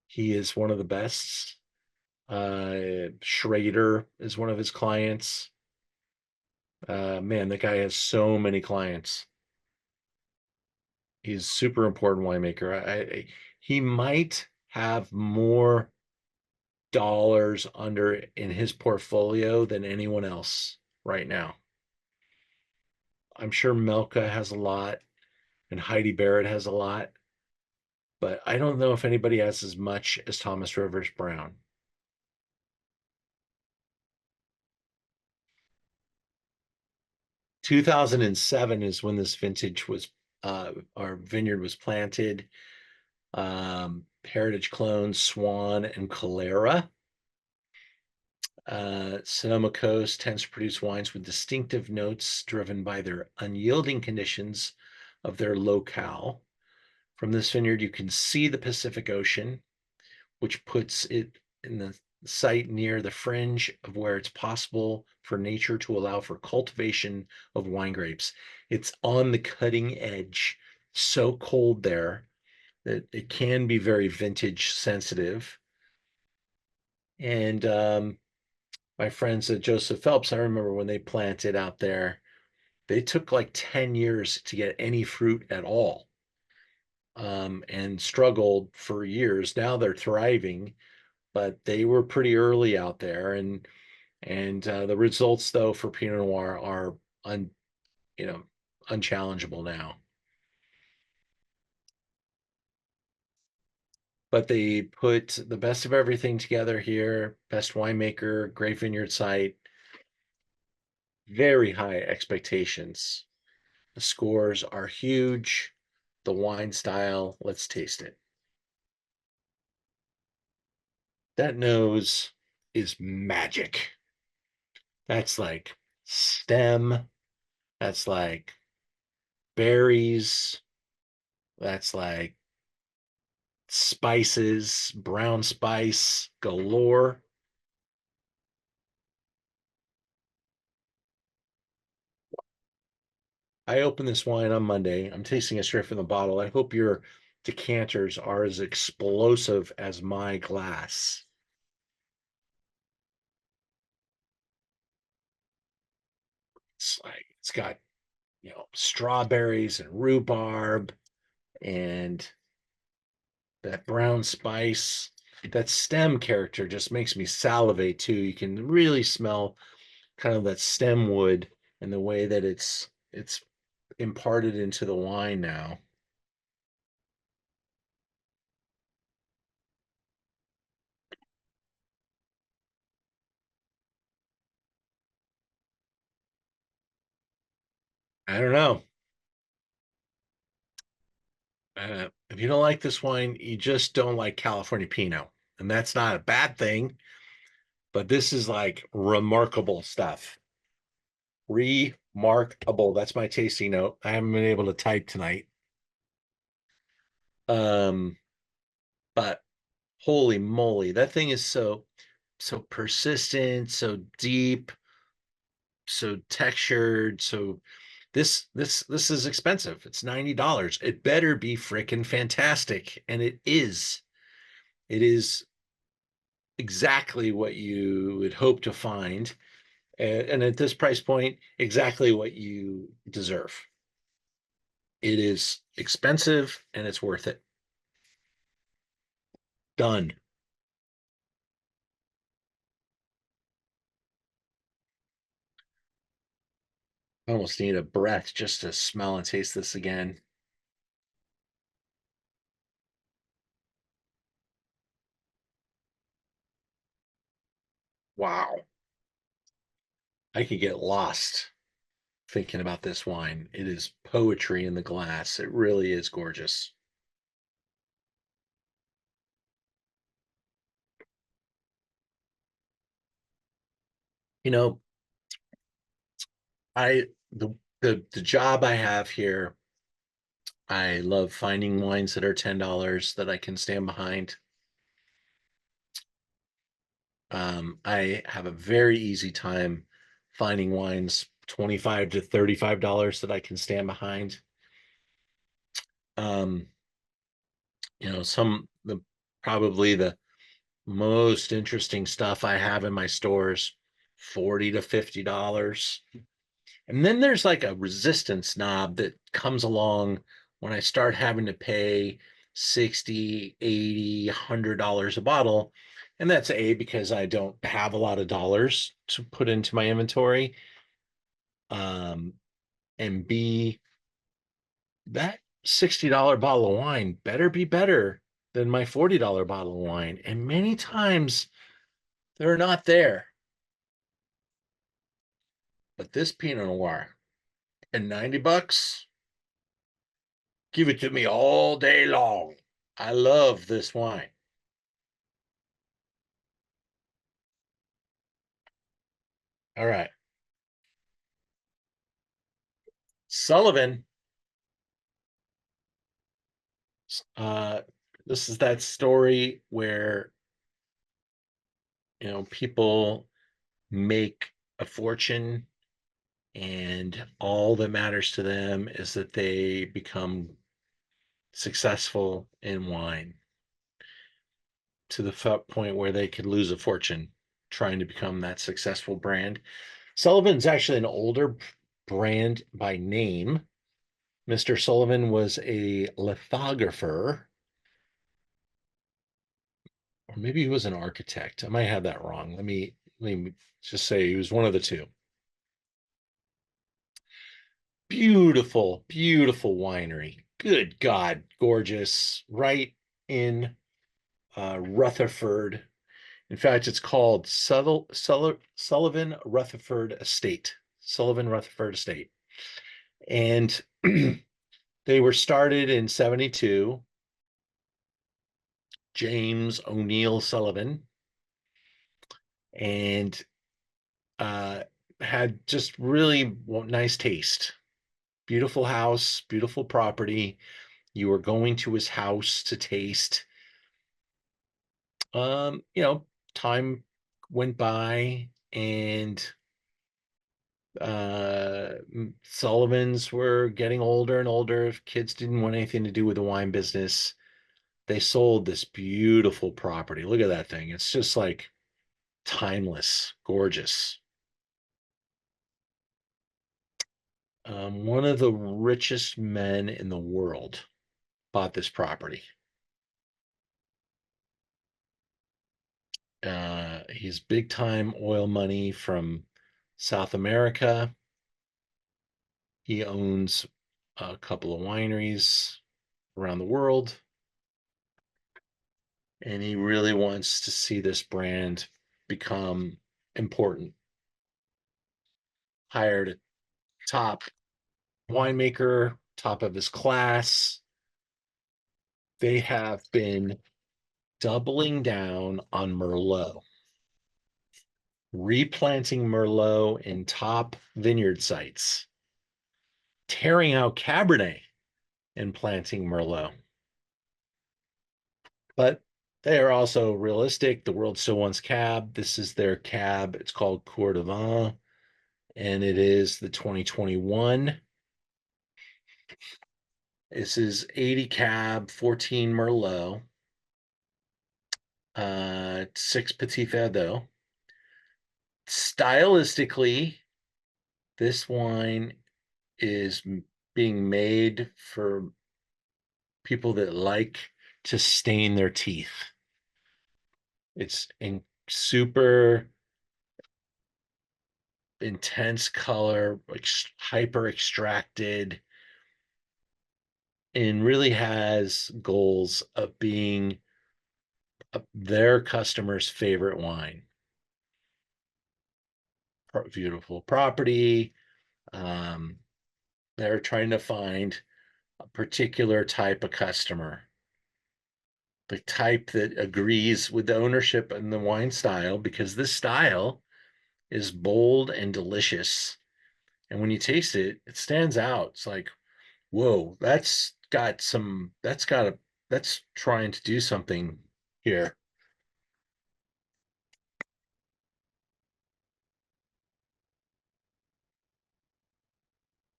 He is one of the best. Schrader is one of his clients. Man, the guy has so many clients. He's a super important winemaker. He might have more dollars under in his portfolio than anyone else right now. I'm sure Melka has a lot and Heidi Barrett has a lot, but I don't know if anybody has as much as Thomas Rivers Brown. 2007 is when this vintage was, our vineyard was planted. Heritage clones Swan and Calera. Sonoma Coast tends to produce wines with distinctive notes driven by their unyielding conditions of their locale. From this vineyard, you can see the Pacific Ocean, which puts it in the site near the fringe of where it's possible for nature to allow for cultivation of wine grapes. It's on the cutting edge, so cold there that it can be very vintage sensitive. And my friends at Joseph Phelps, I remember when they planted out there, they took like 10 years to get any fruit at all, and struggled for years. Now they're thriving, but they were pretty early out there. And the results, though, for Pinot Noir are you know, unchallengeable now. But they put the best of everything together here. Best winemaker, great vineyard site, very high expectations. The scores are huge. The wine style, let's taste it. That nose is magic. That's like stem. That's like berries. That's like spices, brown spice galore. I opened this wine on Monday. I'm tasting it straight from the bottle. I hope your decanters are as explosive as my glass. It's got, strawberries and rhubarb and that brown spice, that stem character just makes me salivate too. You can really smell kind of that stem wood and the way that it's imparted into the wine now. I don't know. If you don't like this wine, you just don't like California Pinot. And that's not a bad thing, but this is like remarkable stuff. Remarkable. That's my tasting note. I haven't been able to type tonight. Um, but holy moly, that thing is so persistent, so deep, so textured, so this is expensive. It's $90. It better be freaking fantastic. And it is. It is exactly what you would hope to find. And at this price point, exactly what you deserve. It is expensive and it's worth it. Done. I almost need a breath just to smell and taste this again. Wow. I could get lost thinking about this wine. It is poetry in the glass. It really is gorgeous. You know, I the job I have here, I love finding wines that are $10 that I can stand behind. I have a very easy time finding wines 25 to $35 that I can stand behind. Um, some the probably the most interesting stuff I have in my stores, 40 to $50. And then there's like a resistance knob that comes along when I start having to pay 60, 80, $100 a bottle. And that's A, because I don't have a lot of dollars to put into my inventory. Um, and B, that $60 bottle of wine better be better than my $40 bottle of wine. And many times they're not there. But this Pinot Noir at 90 bucks, give it to me all day long. I love this wine. All right. Sullivan, uh, this is that story where, people make a fortune and all that matters to them is that they become successful in wine to the point where they could lose a fortune trying to become that successful brand. Sullivan's actually an older brand by name. Mr. Sullivan was a lithographer, or maybe he was an architect. I might have that wrong. Let me just say he was one of the two. Beautiful, beautiful winery. Good God, gorgeous. Right in Rutherford. In fact, it's called Sullivan Rutherford Estate. Sullivan Rutherford Estate. And they were started in 72. James O'Neill Sullivan. And uh, had just really nice taste. Beautiful house, beautiful property. You were going to his house to taste. Um, you know, Time went by and Sullivans were getting older and older. Kids didn't want anything to do with the wine business. They sold this beautiful property. Look at that thing. It's just like timeless, gorgeous. One of the richest men in the world bought this property. He's big time oil money from South America. He owns a couple of wineries around the world, and he really wants to see this brand become important. Hired a top winemaker, top of his class. They have been doubling down on Merlot, replanting Merlot in top vineyard sites, tearing out Cabernet and planting Merlot. But they are also realistic. The world still wants cab. This is their cab. It's called Coeur de Vin, and it is the 2021. This is 80 cab, 14 Merlot, 6 Petit Verdot. Stylistically, this wine is being made for people that like to stain their teeth. It's in super intense color, hyper extracted, and really has goals of being their customer's favorite wine. Beautiful property. Um, they're trying to find a particular type of customer, the type that agrees with the ownership and the wine style, because this style is bold and delicious. And when you taste it, it stands out. It's like, whoa, that's trying to do something here.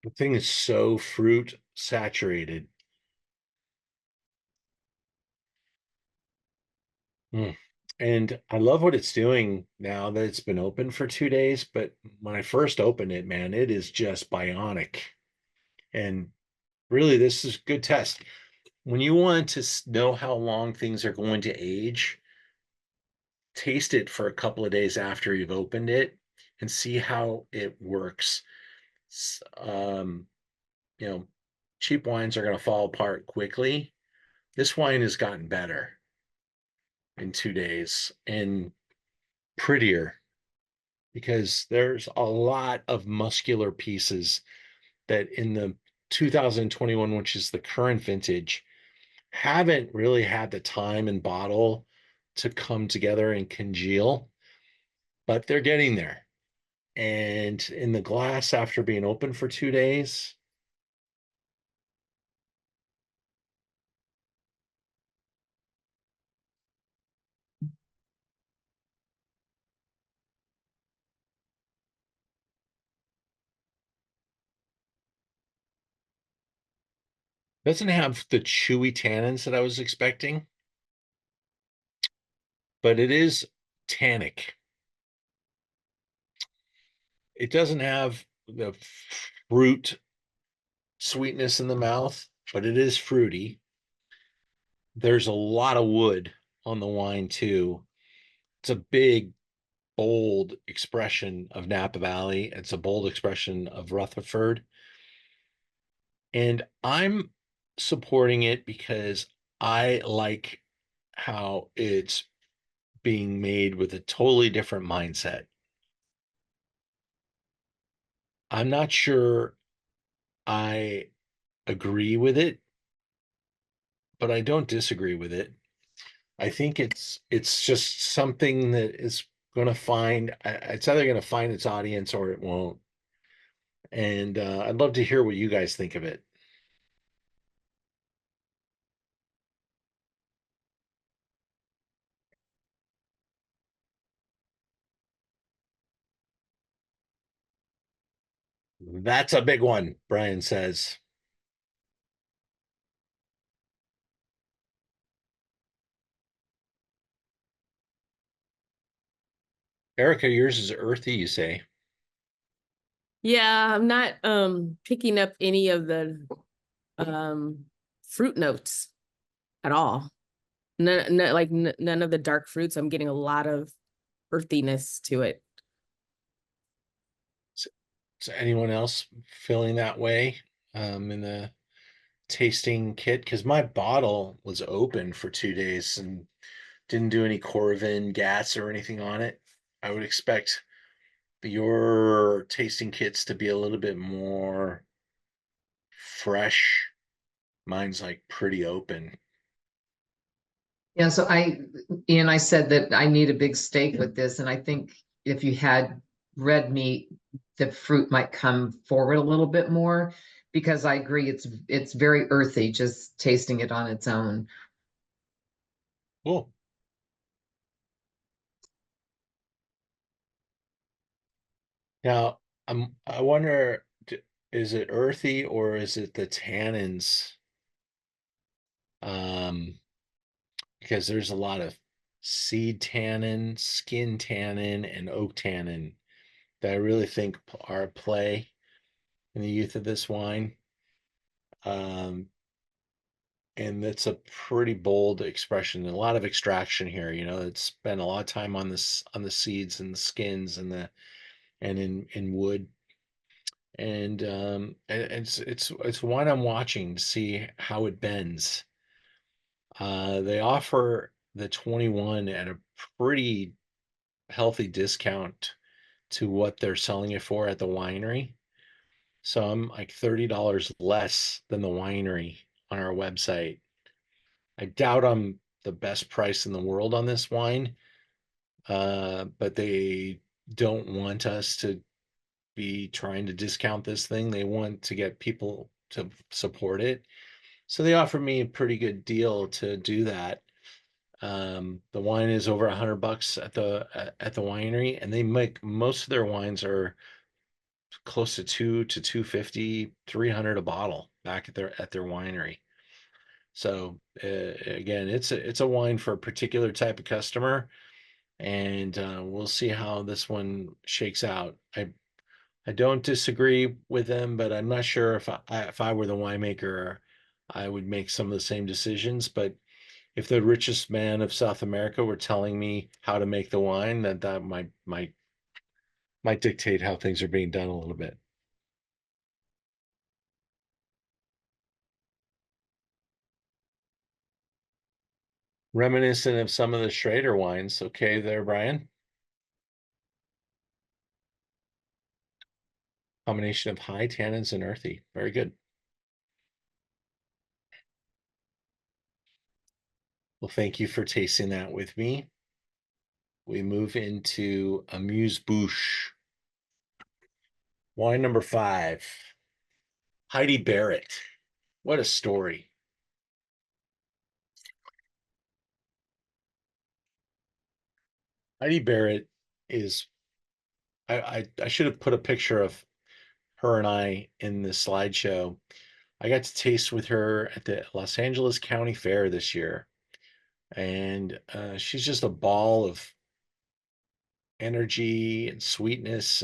The thing is so fruit saturated. Mm. And I love what it's doing now that it's been open for 2 days. But when I first opened it, man, it is just bionic. And really, this is a good test. When you want to know how long things are going to age, taste it for a couple of days after you've opened it and see how it works. Um, you know, cheap wines are going to fall apart quickly. This wine has gotten better in 2 days and prettier because there's a lot of muscular pieces that in the 2021, which is the current vintage, haven't really had the time and bottle to come together and congeal, but they're getting there. And in the glass, after being open for 2 days, doesn't have the chewy tannins that I was expecting, but it is tannic. It doesn't have the fruit sweetness in the mouth, but it is fruity. There's a lot of wood on the wine too. It's a big, bold expression of Napa Valley. It's a bold expression of Rutherford. And I'm supporting it because I like how it's being made with a totally different mindset. I'm not sure I agree with it, but I don't disagree with it. I think it's just something that is going to find it's either going to find its audience or it won't. And I'd love to hear what you guys think of it. That's a big one, Brian says. Erica, yours is earthy, you say. Yeah, I'm not picking up any of the um fruit notes at all. none of the dark fruits. I'm getting a lot of earthiness to it. Is anyone else feeling that way in the tasting kit? Because my bottle was open for 2 days and didn't do any Corvin gas or anything on it. I would expect your tasting kits to be a little bit more fresh. Mine's like pretty open. Yeah, so Ian, I said that I need a big steak with this, and I think if you had red meat, the fruit might come forward a little bit more, because I agree it's very earthy just tasting it on its own. Cool. Now, I wonder, is it earthy or is it the tannins? Because there's a lot of seed tannin, skin tannin, and oak tannin that I really think are at play in the youth of this wine. And it's a pretty bold expression, a lot of extraction here. It's spent a lot of time on the seeds and the skins and in wood. And it's one I'm watching to see how it bends. They offer the 21 at a pretty healthy discount to what they're selling it for at the winery. So I'm like $30 less than the winery on our website. I doubt I'm the best price in the world on this wine, but they don't want us to be trying to discount this thing. They want to get people to support it. So they offered me a pretty good deal to do that. The wine is over $100 at the winery, and they make most of their wines are close to 250, 300 a bottle back at their winery. So again, it's a wine for a particular type of customer, and we'll see how this one shakes out. I don't disagree with them, but I'm not sure if I were the winemaker, I would make some of the same decisions. But if the richest man of South America were telling me how to make the wine, that might dictate how things are being done a little bit. Reminiscent of some of the Schrader wines. Okay, there, Brian. Combination of high tannins and earthy. Very good. Well, thank you for tasting that with me. We move into Amuse Bouche. Wine number 5. Heidi Barrett. What a story. Heidi Barrett is, I should have put a picture of her and I in this slideshow. I got to taste with her at the Los Angeles County Fair this year. And she's just a ball of energy and sweetness.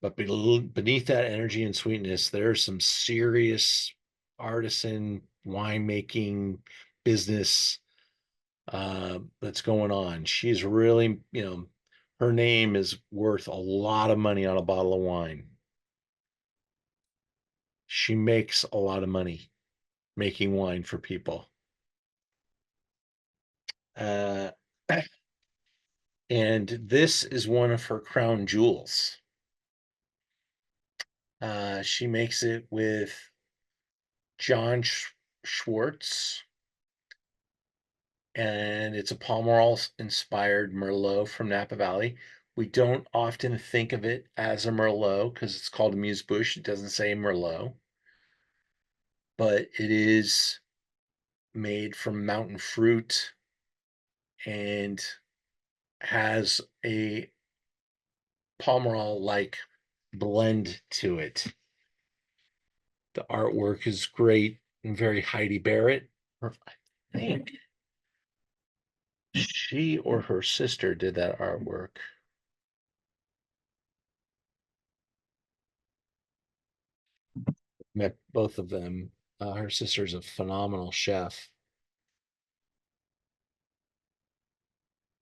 But beneath that energy and sweetness, there's some serious artisan winemaking business that's going on. She's really, her name is worth a lot of money on a bottle of wine. She makes a lot of money making wine for people. Uh, and this is one of her crown jewels. She makes it with John Schwartz, and it's a Pomerol inspired Merlot from Napa Valley. We don't often think of it as a Merlot because it's called Amuse Bouche. It doesn't say Merlot, but it is made from mountain fruit and has a Pomerol like blend to it. The artwork is great and very Heidi Barrett. I think she or her sister did that artwork. Met both of them. Her sister's a phenomenal chef.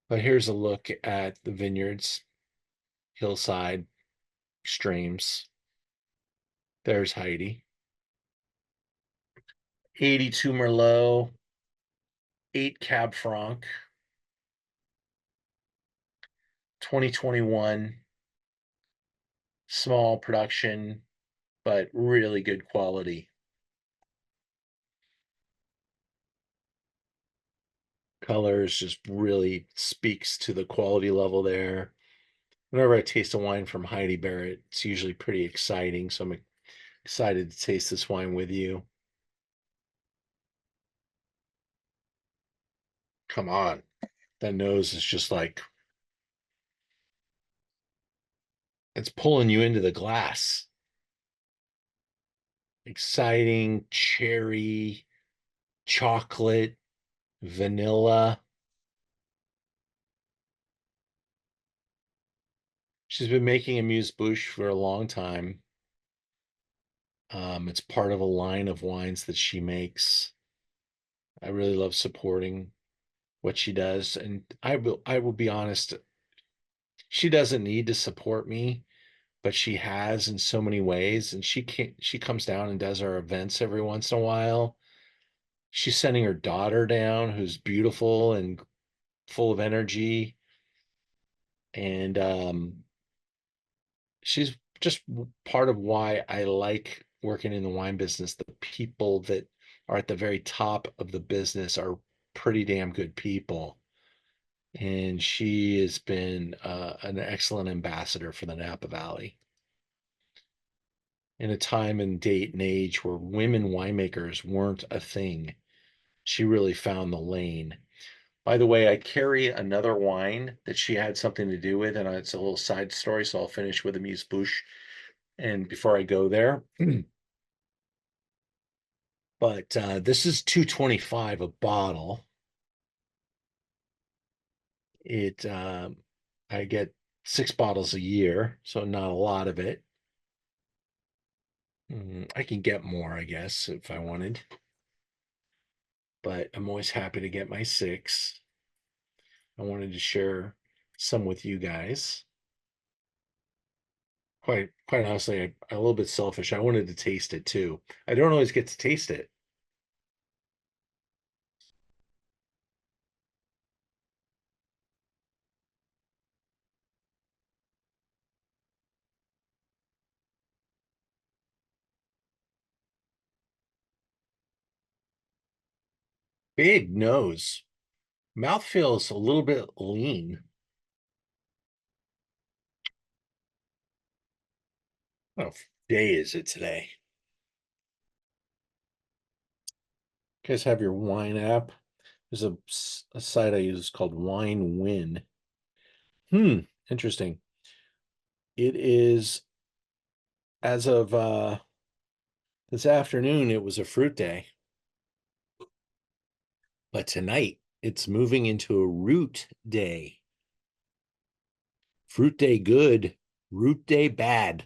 But here's a look at the vineyards, hillside, streams. There's Heidi. 82 Merlot, 8 Cab Franc, 2021, small production, but really good quality. Colors just really speaks to the quality level there. Whenever I taste a wine from Heidi Barrett, it's usually pretty exciting. So I'm excited to taste this wine with you. Come on. That nose is just like, it's pulling you into the glass. Exciting, cherry, chocolate, vanilla. She's been making Amuse Bouche for a long time. It's part of a line of wines that she makes. I really love supporting what she does, and I will be honest, she doesn't need to support me, but she has in so many ways, and she comes down and does our events every once in a while. She's sending her daughter down, who's beautiful and full of energy, and she's just part of why I like working in the wine business. The people that are at the very top of the business are pretty damn good people. And she has been an excellent ambassador for the Napa Valley. In a time and date and age where women winemakers weren't a thing, she really found the lane. By the way, I carry another wine that she had something to do with, and it's a little side story, so I'll finish with Amuse Bouche. And before I go there, but this is $2.25 a bottle. It I get 6 bottles a year, so not a lot of it. I can get more, I guess, if I wanted, but I'm always happy to get my 6. I wanted to share some with you guys. Quite honestly, I'm a little bit selfish. I wanted to taste it too. I don't always get to taste it. Big nose. Mouth feels a little bit lean. What day is it today? You guys have your wine app. There's a site I use called Wine Win. Interesting. It is, as of this afternoon, it was a fruit day. But tonight, it's moving into a root day. Fruit day good, root day bad.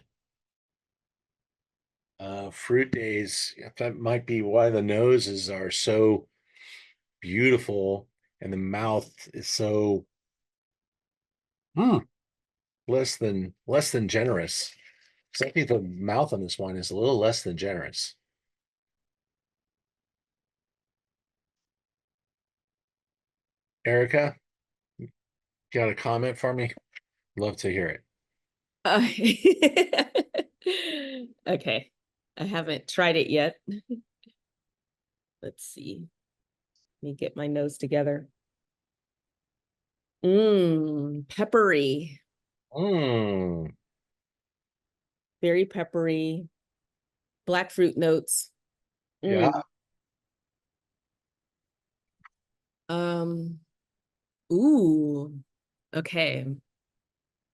Fruit days, that might be why the noses are so beautiful and the mouth is so less than generous. So I think the mouth on this wine is a little less than generous. Erica, got a comment for me? Love to hear it. Uh, okay, I haven't tried it yet. Let's see. Let me get my nose together. Peppery, Mm, very peppery, black fruit notes. yeah. Um, ooh, okay.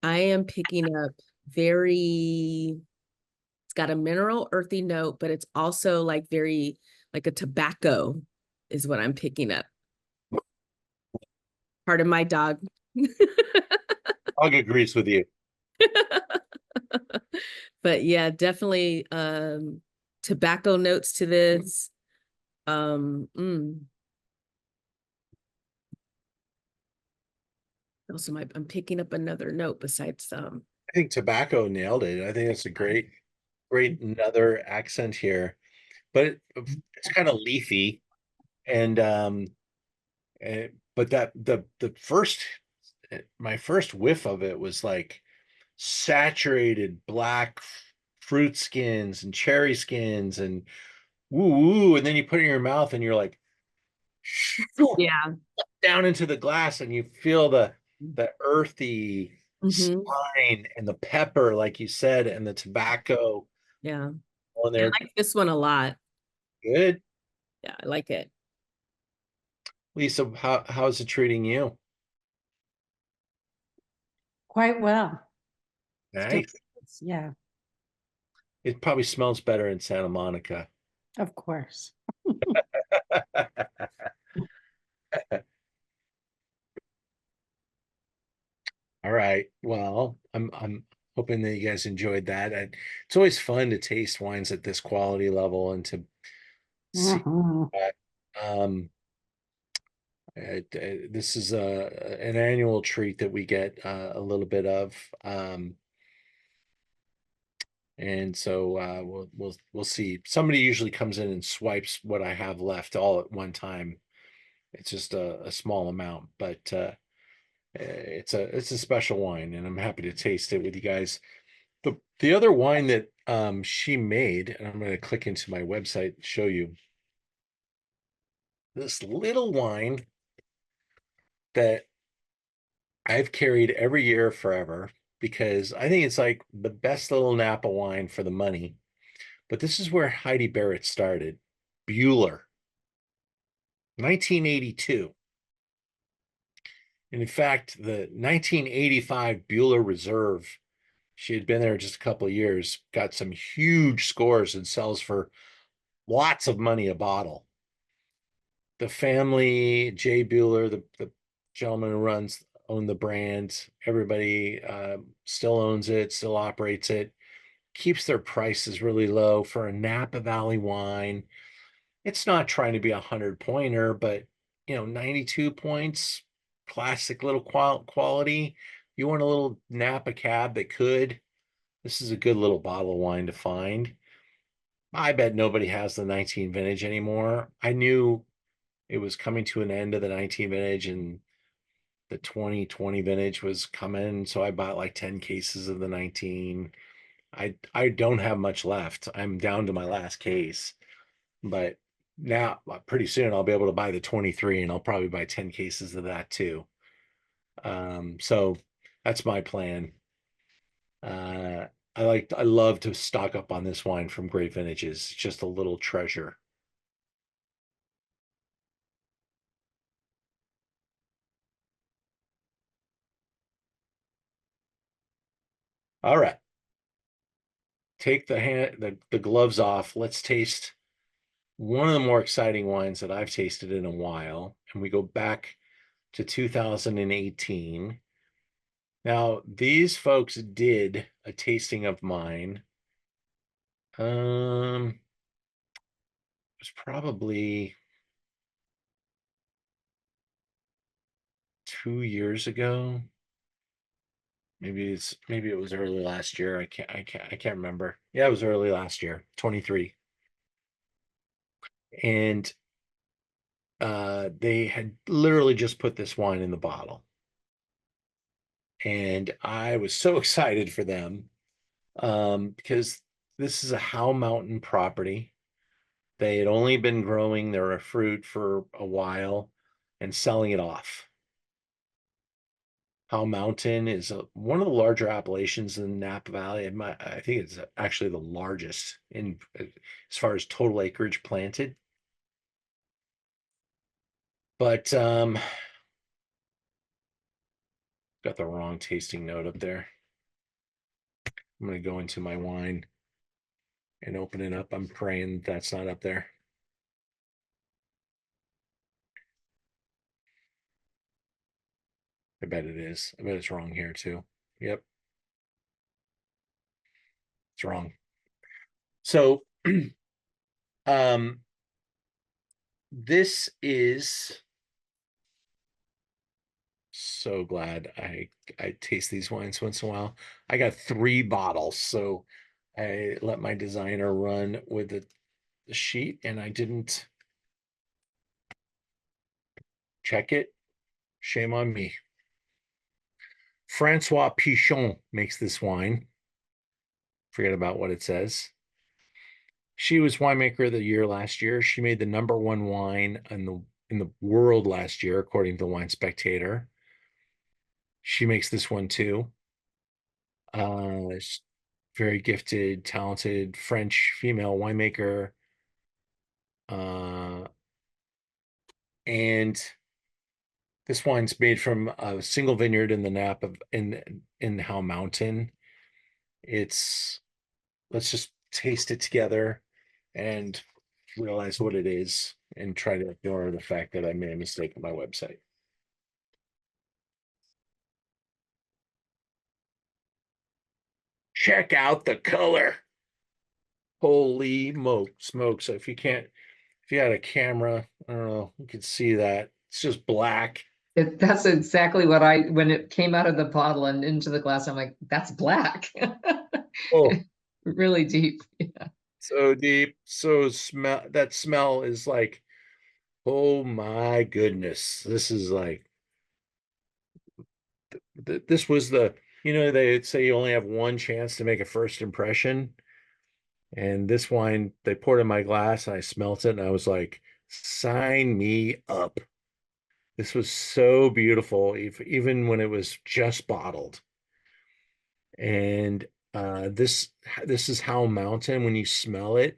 I am picking up it's got a mineral earthy note, but it's also like very, like a tobacco is what I'm picking up. Part of my dog. Dog agrees with you. But yeah, definitely tobacco notes to this. Also, I'm picking up another note besides I think tobacco nailed it. I think it's a great another accent here, but it's kind of leafy and but that the first my first whiff of it was like saturated black fruit skins and cherry skins and woo woo, and then you put it in your mouth and you're like yeah. down into the glass and you feel the earthy Mhm. spine and the pepper, like you said, and the tobacco Yeah. on I there. like this one a lot. Good. Yeah, I like it. Lisa, how's it treating you? Quite well. Still, Nice. yeah, It probably smells better in Santa Monica. of course. All right. Well, I'm hoping that you guys enjoyed that. It's always fun to taste wines at this quality level and to see Mhm. that. This is an annual treat that we get a little bit of, and so we'll see. Somebody usually comes in and swipes what I have left all at one time. It's just a small amount, but it's a special wine, and I'm happy to taste it with you guys. The other wine that she made, and I'm going to click into my website and show you this little wine that I've carried every year forever because I think it's like the best little Napa wine for the money. But this is where Heidi Barrett started. Bueller, 1982. And in fact, the 1985 Bueller Reserve, she had been there just a couple of years, got some huge scores and sells for lots of money a bottle. The family, Jay Bueller, the gentleman who owned the brand, everybody still owns it, still operates it, keeps their prices really low for a Napa Valley wine. It's not trying to be 100 pointer, but 92 points, classic little quality. You want a little Napa cab that could. This is a good little bottle of wine to find. I bet nobody has the 19 vintage anymore. I knew it was coming to an end of the 19 vintage and the 2020 vintage was coming. So I bought like 10 cases of the 19. I don't have much left. I'm down to my last case, but now pretty soon I'll be able to buy the 23 and I'll probably buy 10 cases of that too. So that's my plan. Uh, I love to stock up on this wine from great vintages. It's just a little treasure. All right. Take the gloves off. Let's taste one of the more exciting wines that I've tasted in a while. And we go back to 2018. Now, these folks did a tasting of mine. It was probably 2 years ago. Maybe it was early last year. I can't remember. Yeah, it was early last year, 23. And they had literally just put this wine in the bottle. And I was so excited for them because this is a Howell Mountain property. They had only been growing their fruit for a while and selling it off. Howell Mountain is one of the larger appellations in the Napa Valley. I think it's actually the largest in as far as total acreage planted. But got the wrong tasting note up there. I'm going to go into my wine and open it up. I'm praying that's not up there. I bet it is. I bet it's wrong here too. Yep, it's wrong. So, this is so glad I taste these wines once in a while. I got 3 bottles, so I let my designer run with the sheet, and I didn't check it. Shame on me. Francois Pichon makes this wine. Forget about what it says. She was winemaker of the year last year. She made the #1 wine in the world last year, according to Wine Spectator. She makes this one too. She's very gifted, talented French female winemaker. And this wine's made from a single vineyard in the Napa in Howell Mountain. Let's just taste it together and realize what it is and try to ignore the fact that I made a mistake on my website. Check out the color. Holy smoke. So if you had a camera, I don't know, you could see that. It's just black. That's exactly what when it came out of the bottle and into the glass, I'm like, that's black. Oh, Really deep. Yeah. so deep. That smell is like, oh my goodness. This is like this was they say you only have one chance to make a first impression. And this wine, they poured in my glass and I smelt it and I was like, sign me up. This was so beautiful, even when it was just bottled. And this is Howell Mountain. When you smell it,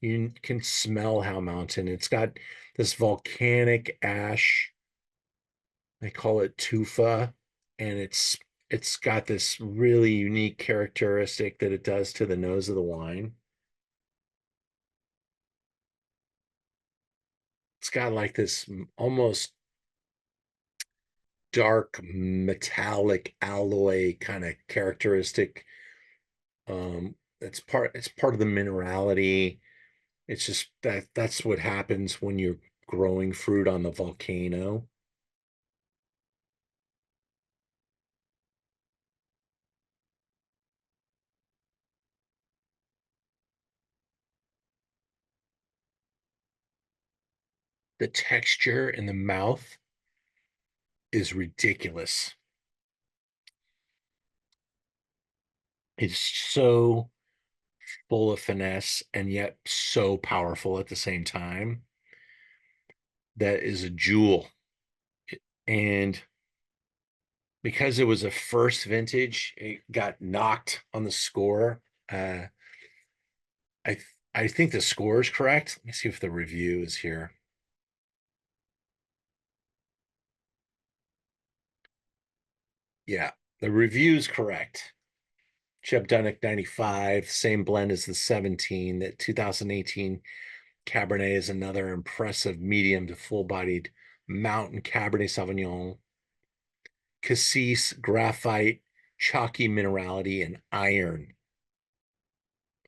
you can smell Howell Mountain. It's got this volcanic ash. They call it tufa, and it's got this really unique characteristic that it does to the nose of the wine. It's got like this almost dark metallic alloy kind of characteristic. It's part of the minerality. It's just that's what happens when you're growing fruit on the volcano. The texture in the mouth is ridiculous. It's so full of finesse and yet so powerful at the same time. That is a jewel. And because it was a first vintage, it got knocked on the score. I I think the score is correct. Let me see if the review is here. Yeah, the review is correct. Cheb Dunnick 95, same blend as the 17. That 2018 Cabernet is another impressive medium to full-bodied mountain Cabernet Sauvignon. Cassis, graphite, chalky minerality, and iron.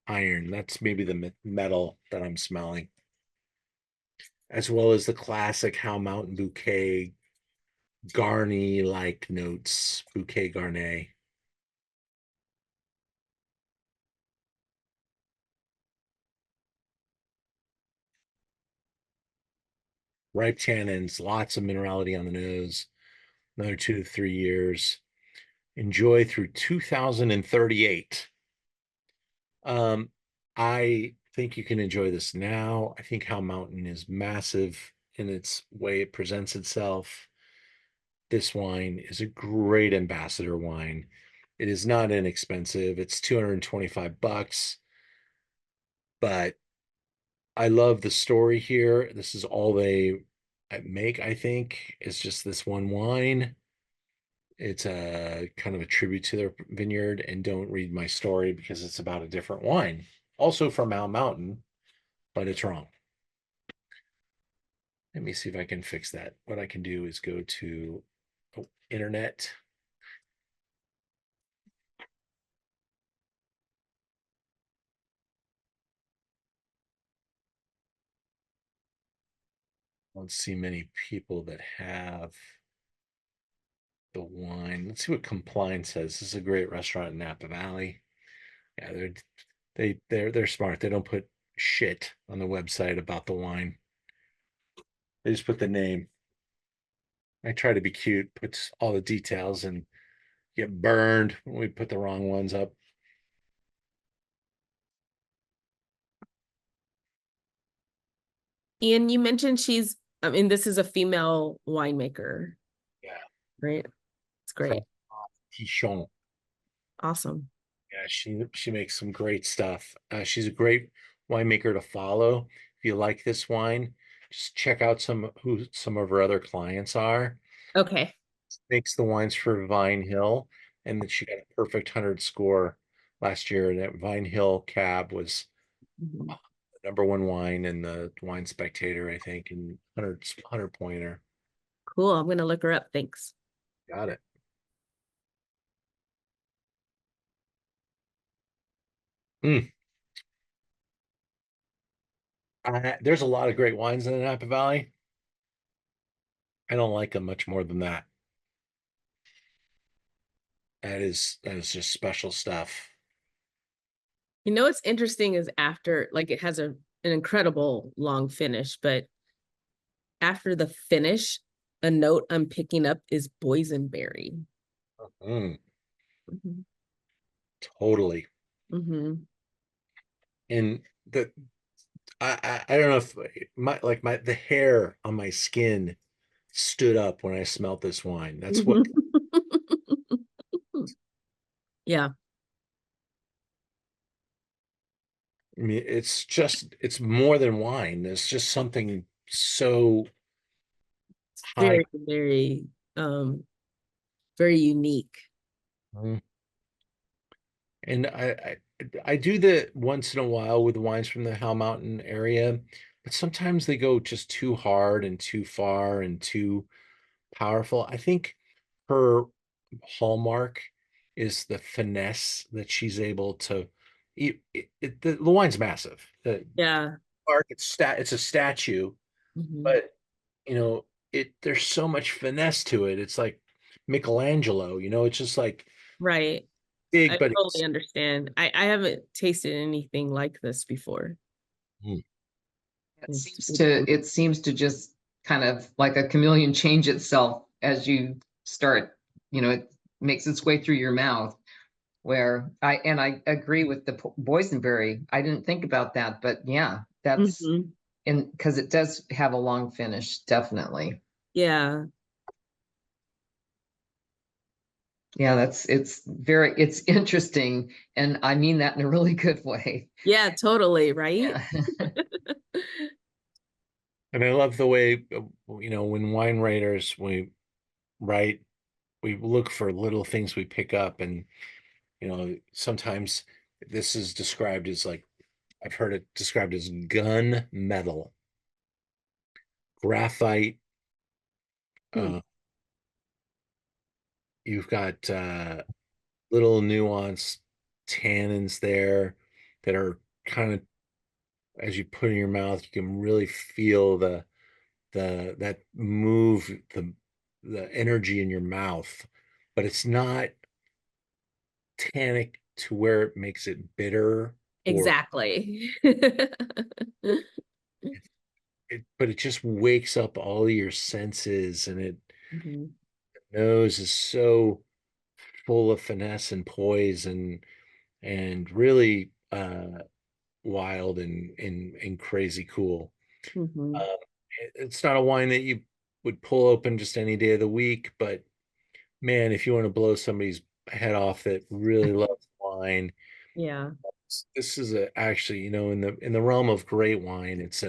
Iron, that's maybe the metal that I'm smelling. As well as the classic Howell Mountain Bouquet Garni-like notes, Bouquet Garnet. Ripe tannins, lots of minerality on the nose, another 2 to 3 years. Enjoy through 2038. I think you can enjoy this now. I think Howell Mountain is massive in its way it presents itself. This wine is a great ambassador wine. It is not inexpensive. It's $225, but I love the story here. This is all they make, I think. It's just this one wine. It's a kind of a tribute to their vineyard, and don't read my story because it's about a different wine. Also from Mount Mountain, but it's wrong. Let me see if I can fix that. What I can do is go to internet. I don't see many people that have the wine. Let's see what Compliance says. This is a great restaurant in Napa Valley. Yeah, they're smart. They don't put shit on the website about the wine. They just put the name. I try to be cute, puts all the details, and get burned when we put the wrong ones up. Ian, you mentioned I mean, this is a female winemaker, Yeah, right? It's great. Pichon. Awesome. Yeah, she makes some great stuff. She's a great winemaker to follow. If you like this wine, just check out who some of her other clients are. Okay. Makes the wines for Vine Hill, and that she got a perfect 100 score last year. And that Vine Hill Cab was Mhm. the #1 wine in the Wine Spectator, I think, and 100 pointer. Cool. I'm gonna look her up. Thanks. Got it. Mm. There's a lot of great wines in the Napa Valley. I don't like them much more than that. That is just special stuff. You know what's interesting is after, like, it has an incredible long finish, but after the finish, a note I'm picking up is boysenberry. Mm, Mm-hmm. totally. Mm-hmm. And I don't know if the hair on my skin stood up when I smelled this wine. That's what Yeah. I mean. It's more than wine. It's just something so high. Very, very, very unique. Mm. And I do that once in a while with wines from the Howell Mountain area, but sometimes they go just too hard and too far and too powerful. I think her hallmark is the finesse that she's able to the wine's massive. The Yeah. arc, it's a statue, Mhm. but there's so much finesse to it. It's like Michelangelo, it's just like Right. big, I but it's totally understand. I haven't tasted anything like this before. Mm. It seems to just kind of like a chameleon change itself as you start, it makes its way through your mouth. Where I agree with the boysenberry. I didn't think about that, but yeah, that's Mhm. because it does have a long finish, definitely. Yeah. Yeah, it's interesting, and I mean that in a really good way. Yeah, totally, right? Yeah. And I love the way, when wine writers, write, we look for little things we pick up. And, sometimes this is described as like, I've heard it described as gun metal, graphite. Hmm. Uh, you've got little nuanced tannins there that are kind of, as you put in your mouth, you can really feel that move, the energy in your mouth, but it's not tannic to where it makes it bitter, or Exactly. but it just wakes up all your senses. And Mhm. nose is so full of finesse and poise, and really wild and crazy cool. Mhm. um, it's not a wine that you would pull open just any day of the week, but man, if you want to blow somebody's head off that really loves wine, Yeah. this is actually, in the realm of great wine. It's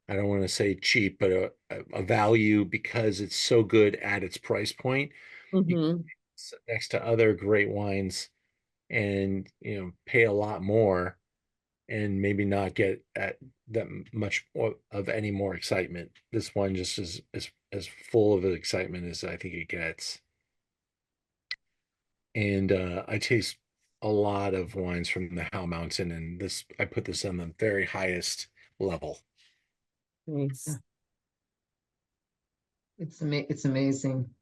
I don't want to say cheap, but a value, because it's so good at its price point. You can Mhm. sit next to other great wines and pay a lot more and maybe not get at that much of any more excitement. This one just is as full of excitement as I think it gets. And I taste a lot of wines from the Howell Mountain, and I put this on the very highest level. Nice. It's amazing.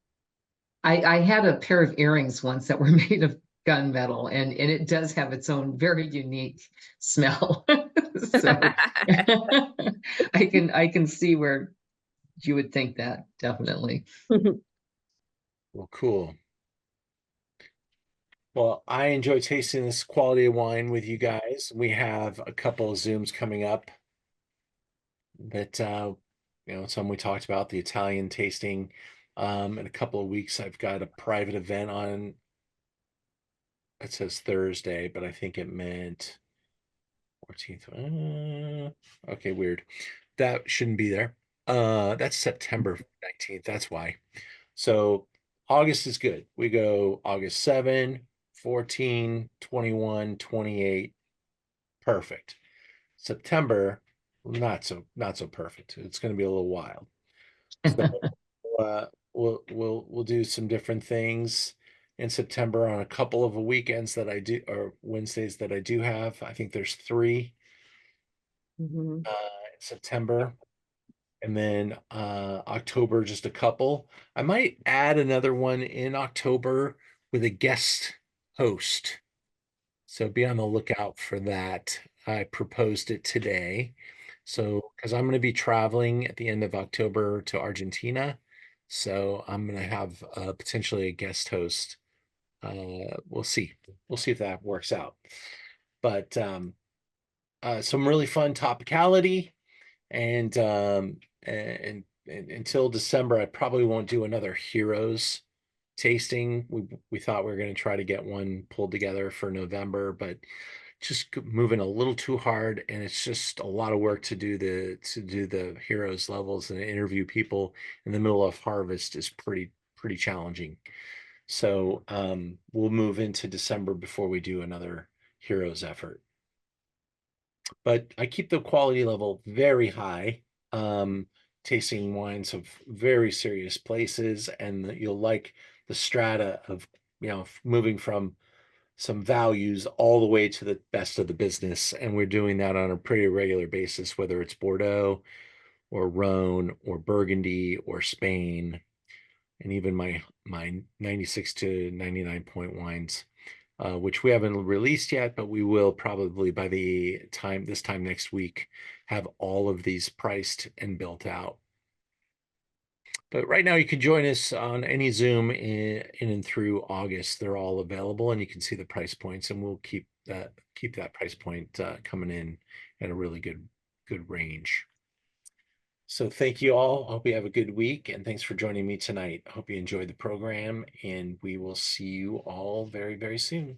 I had a pair of earrings once that were made of gunmetal, and it does have its own very unique smell. So I can see where you would think that, definitely. Well, cool. Well, I enjoy tasting this quality of wine with you guys. We have a couple of Zooms coming up that some we talked about, the Italian tasting. In a couple of weeks, I've got a private event on, it says Thursday, but I think it meant 14th. Okay, weird. That shouldn't be there. That's September 19th. That's why. So August is good. We go August 7, 14, 21, 28. Perfect. September, not so perfect. It's going to be a little wild. So we'll do some different things in September on a couple of weekends that I do, or Wednesdays that I do have. I think there's 3 Mhm. in September, and then October just a couple. I might add another one in October with a guest host. So be on the lookout for that. I proposed it today. So, because I'm going to be traveling at the end of October to Argentina. So I'm going to have potentially a guest host. We'll see. We'll see if that works out. But some really fun topicality. And until December, I probably won't do another Heroes tasting. We thought we were going to try to get one pulled together for November, but just moving a little too hard, and it's just a lot of work to do the Heroes levels and interview people in the middle of harvest is pretty challenging. So we'll move into December before we do another Heroes effort. But I keep the quality level very high. Tasting wines of very serious places, and you'll like the strata of moving from some values all the way to the best of the business. And we're doing that on a pretty regular basis, whether it's Bordeaux or Rhone or Burgundy or Spain, and even my 96 to 99 point wines, which we haven't released yet, but we will probably by this time next week have all of these priced and built out. But right now you can join us on any Zoom in and through August. They're all available, and you can see the price points, and we'll keep that price point coming in at a really good range. So thank you all. Hope you have a good week, and thanks for joining me tonight. Hope you enjoyed the program, and we will see you all very, very soon.